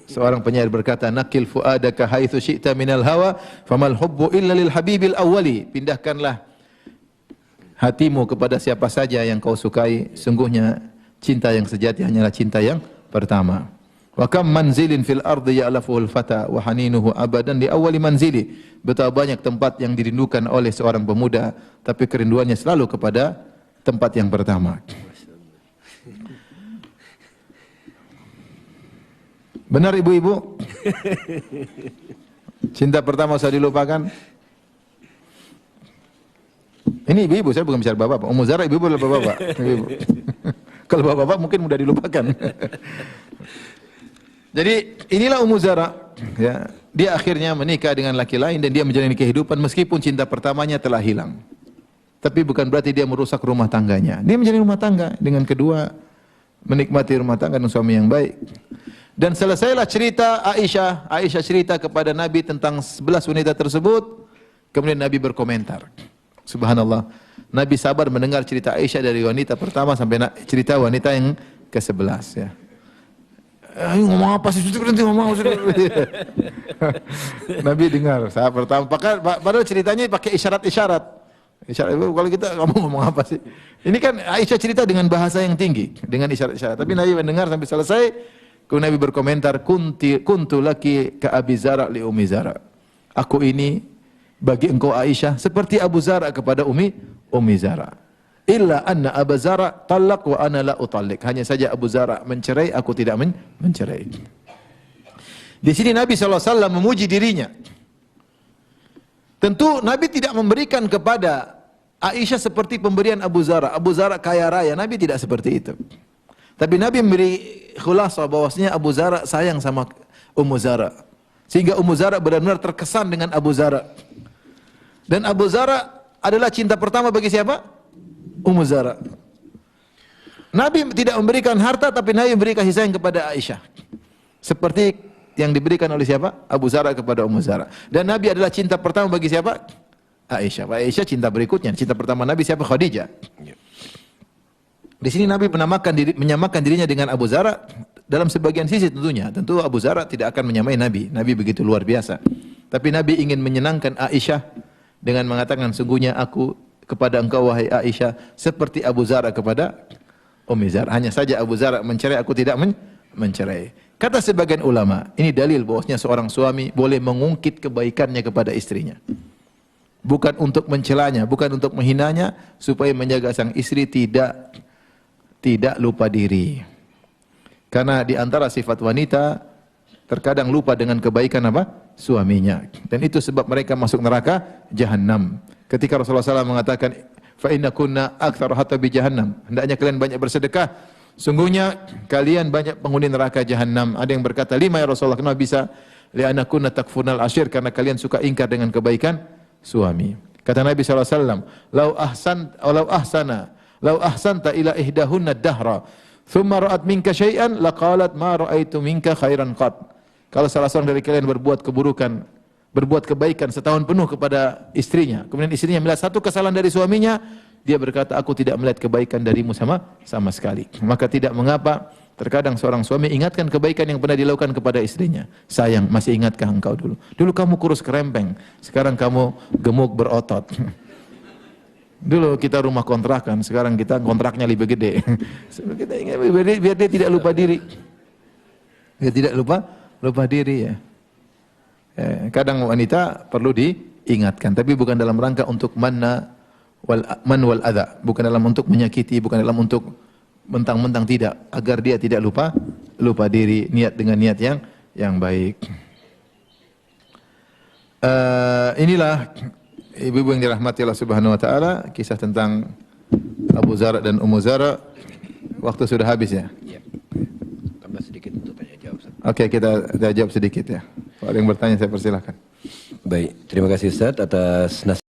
Seorang penyair berkata, nakil fuadaka haitsu syi'ta minal hawa famal hubbu illa lil habibil awwali. Pindahkanlah hatimu kepada siapa saja yang kau sukai, sungguhnya cinta yang sejati hanyalah cinta yang pertama. Wa kam manzilin fil ardi ya'lafuhul fata wa haninuhu abadan li awwali manzili. Betapa banyak tempat yang dirindukan oleh seorang pemuda, tapi kerinduannya selalu kepada tempat yang pertama. Benar ibu-ibu? Cinta pertama usah dilupakan. Ini ibu-ibu, saya bukan bicara bapak-bapak. Ummu Zara ibu-ibu atau bapak-bapak? Ibu. Kalau bapak-bapak mungkin mudah dilupakan. Jadi inilah Ummu Zara, ya. Dia akhirnya menikah dengan laki lain dan dia menjalani kehidupan meskipun cinta pertamanya telah hilang. Tapi bukan berarti dia merusak rumah tangganya. Dia menjalani rumah tangga dengan kedua, menikmati rumah tangga dengan suami yang baik. Dan selesailah cerita Aisyah. Aisyah cerita kepada Nabi tentang 11 wanita tersebut. Kemudian Nabi berkomentar. Subhanallah. Nabi sabar mendengar cerita Aisyah dari wanita pertama sampai cerita wanita yang ke-11, ya. Ngomong apa sih? Nabi dengar saat pertama. Padahal ceritanya pakai isyarat-isyarat. Kalau kita ngomong apa sih? Ini kan Aisyah cerita dengan bahasa yang tinggi, dengan isyarat-isyarat. Tapi Nabi mendengar sampai selesai. Kemudian Nabi berkomentar, kuntu laki ka Abi Zara' li Ummi Zara'. Aku ini bagi engkau Aisyah seperti Abu Zara' kepada Ummi Zara'. Illa anna Abu Zara' talaq wa ana la utalliq. Hanya saja Abu Zara' mencerai, aku tidak mencerai. Di sini Nabi SAW memuji dirinya. Tentu Nabi tidak memberikan kepada Aisyah seperti pemberian Abu Zara'. Abu Zara' kaya raya, Nabi tidak seperti itu. Tapi Nabi memberi khulasah bahwasanya Abu Zara' sayang sama Ummu Zara'. Sehingga Ummu Zara' benar-benar terkesan dengan Abu Zara'. Dan Abu Zara' adalah cinta pertama bagi siapa? Ummu Zara'. Nabi tidak memberikan harta, tapi Nabi memberi kasih sayang kepada Aisyah. Seperti yang diberikan oleh siapa? Abu Zara' kepada Ummu Zara'. Dan Nabi adalah cinta pertama bagi siapa? Aisyah. Aisyah cinta berikutnya. Cinta pertama Nabi siapa? Khadijah. Di sini Nabi menyamakan dirinya dengan Abu Zara', dalam sebagian sisi tentunya, tentu Abu Zar tidak akan menyamai Nabi. Nabi begitu luar biasa. Tapi Nabi ingin menyenangkan Aisyah dengan mengatakan, sungguhnya aku kepada engkau wahai Aisyah seperti Abu Zar kepada Ummi Zar. Hanya saja Abu Zar mencerai, aku tidak mencerai. Kata sebagian ulama, ini dalil bahwasanya seorang suami boleh mengungkit kebaikannya kepada istrinya. Bukan untuk mencelanya, bukan untuk menghinanya, supaya menjaga sang istri tidak lupa diri. Karena di antara sifat wanita terkadang lupa dengan kebaikan apa? Suaminya. Dan itu sebab mereka masuk neraka Jahannam. Ketika Rasulullah SAW mengatakan, fa inna kunna aktsar hatabi jahannam. Hendaknya kalian banyak bersedekah. Sungguhnya kalian banyak penghuni neraka Jahannam. Ada yang berkata, 5 ya Rasulullah, kenapa bisa? Li'anna kunna takfurnal ashir, karena kalian suka ingkar dengan kebaikan suami. Kata Nabi SAW, lau ahsanta ila ihdahunna dahra, thumma ra'at minka syai'an, laqalat ma ra'aitu minka khairan qat. Kalau salah seorang dari kalian berbuat keburukan, berbuat kebaikan setahun penuh kepada istrinya, kemudian istrinya melihat satu kesalahan dari suaminya, dia berkata, aku tidak melihat kebaikan darimu sama sekali. Maka tidak mengapa terkadang seorang suami ingatkan kebaikan yang pernah dilakukan kepada istrinya. Sayang, masih ingatkah engkau dulu? Dulu kamu kurus kerempeng, sekarang kamu gemuk berotot. Dulu kita rumah kontrakan, sekarang kita kontraknya lebih gede. Kita ingat, biar dia tidak lupa diri. Dia tidak lupa diri ya. Kadang wanita perlu diingatkan, tapi bukan dalam rangka untuk man wal adha, bukan dalam untuk menyakiti, bukan dalam untuk mentang-mentang, tidak, agar dia tidak lupa diri, niat dengan niat yang baik. Inilah ibu-ibu yang dirahmati Allah Subhanahu wa taala, kisah tentang Abu Zar dan Ummu Zar. Waktu sudah habis ya? Iya. Tambah sedikit untuk tanya jawab. Oke, kita jawab sedikit ya. Kalau ada yang bertanya saya persilahkan. Baik, terima kasih Ustaz atas nasihat.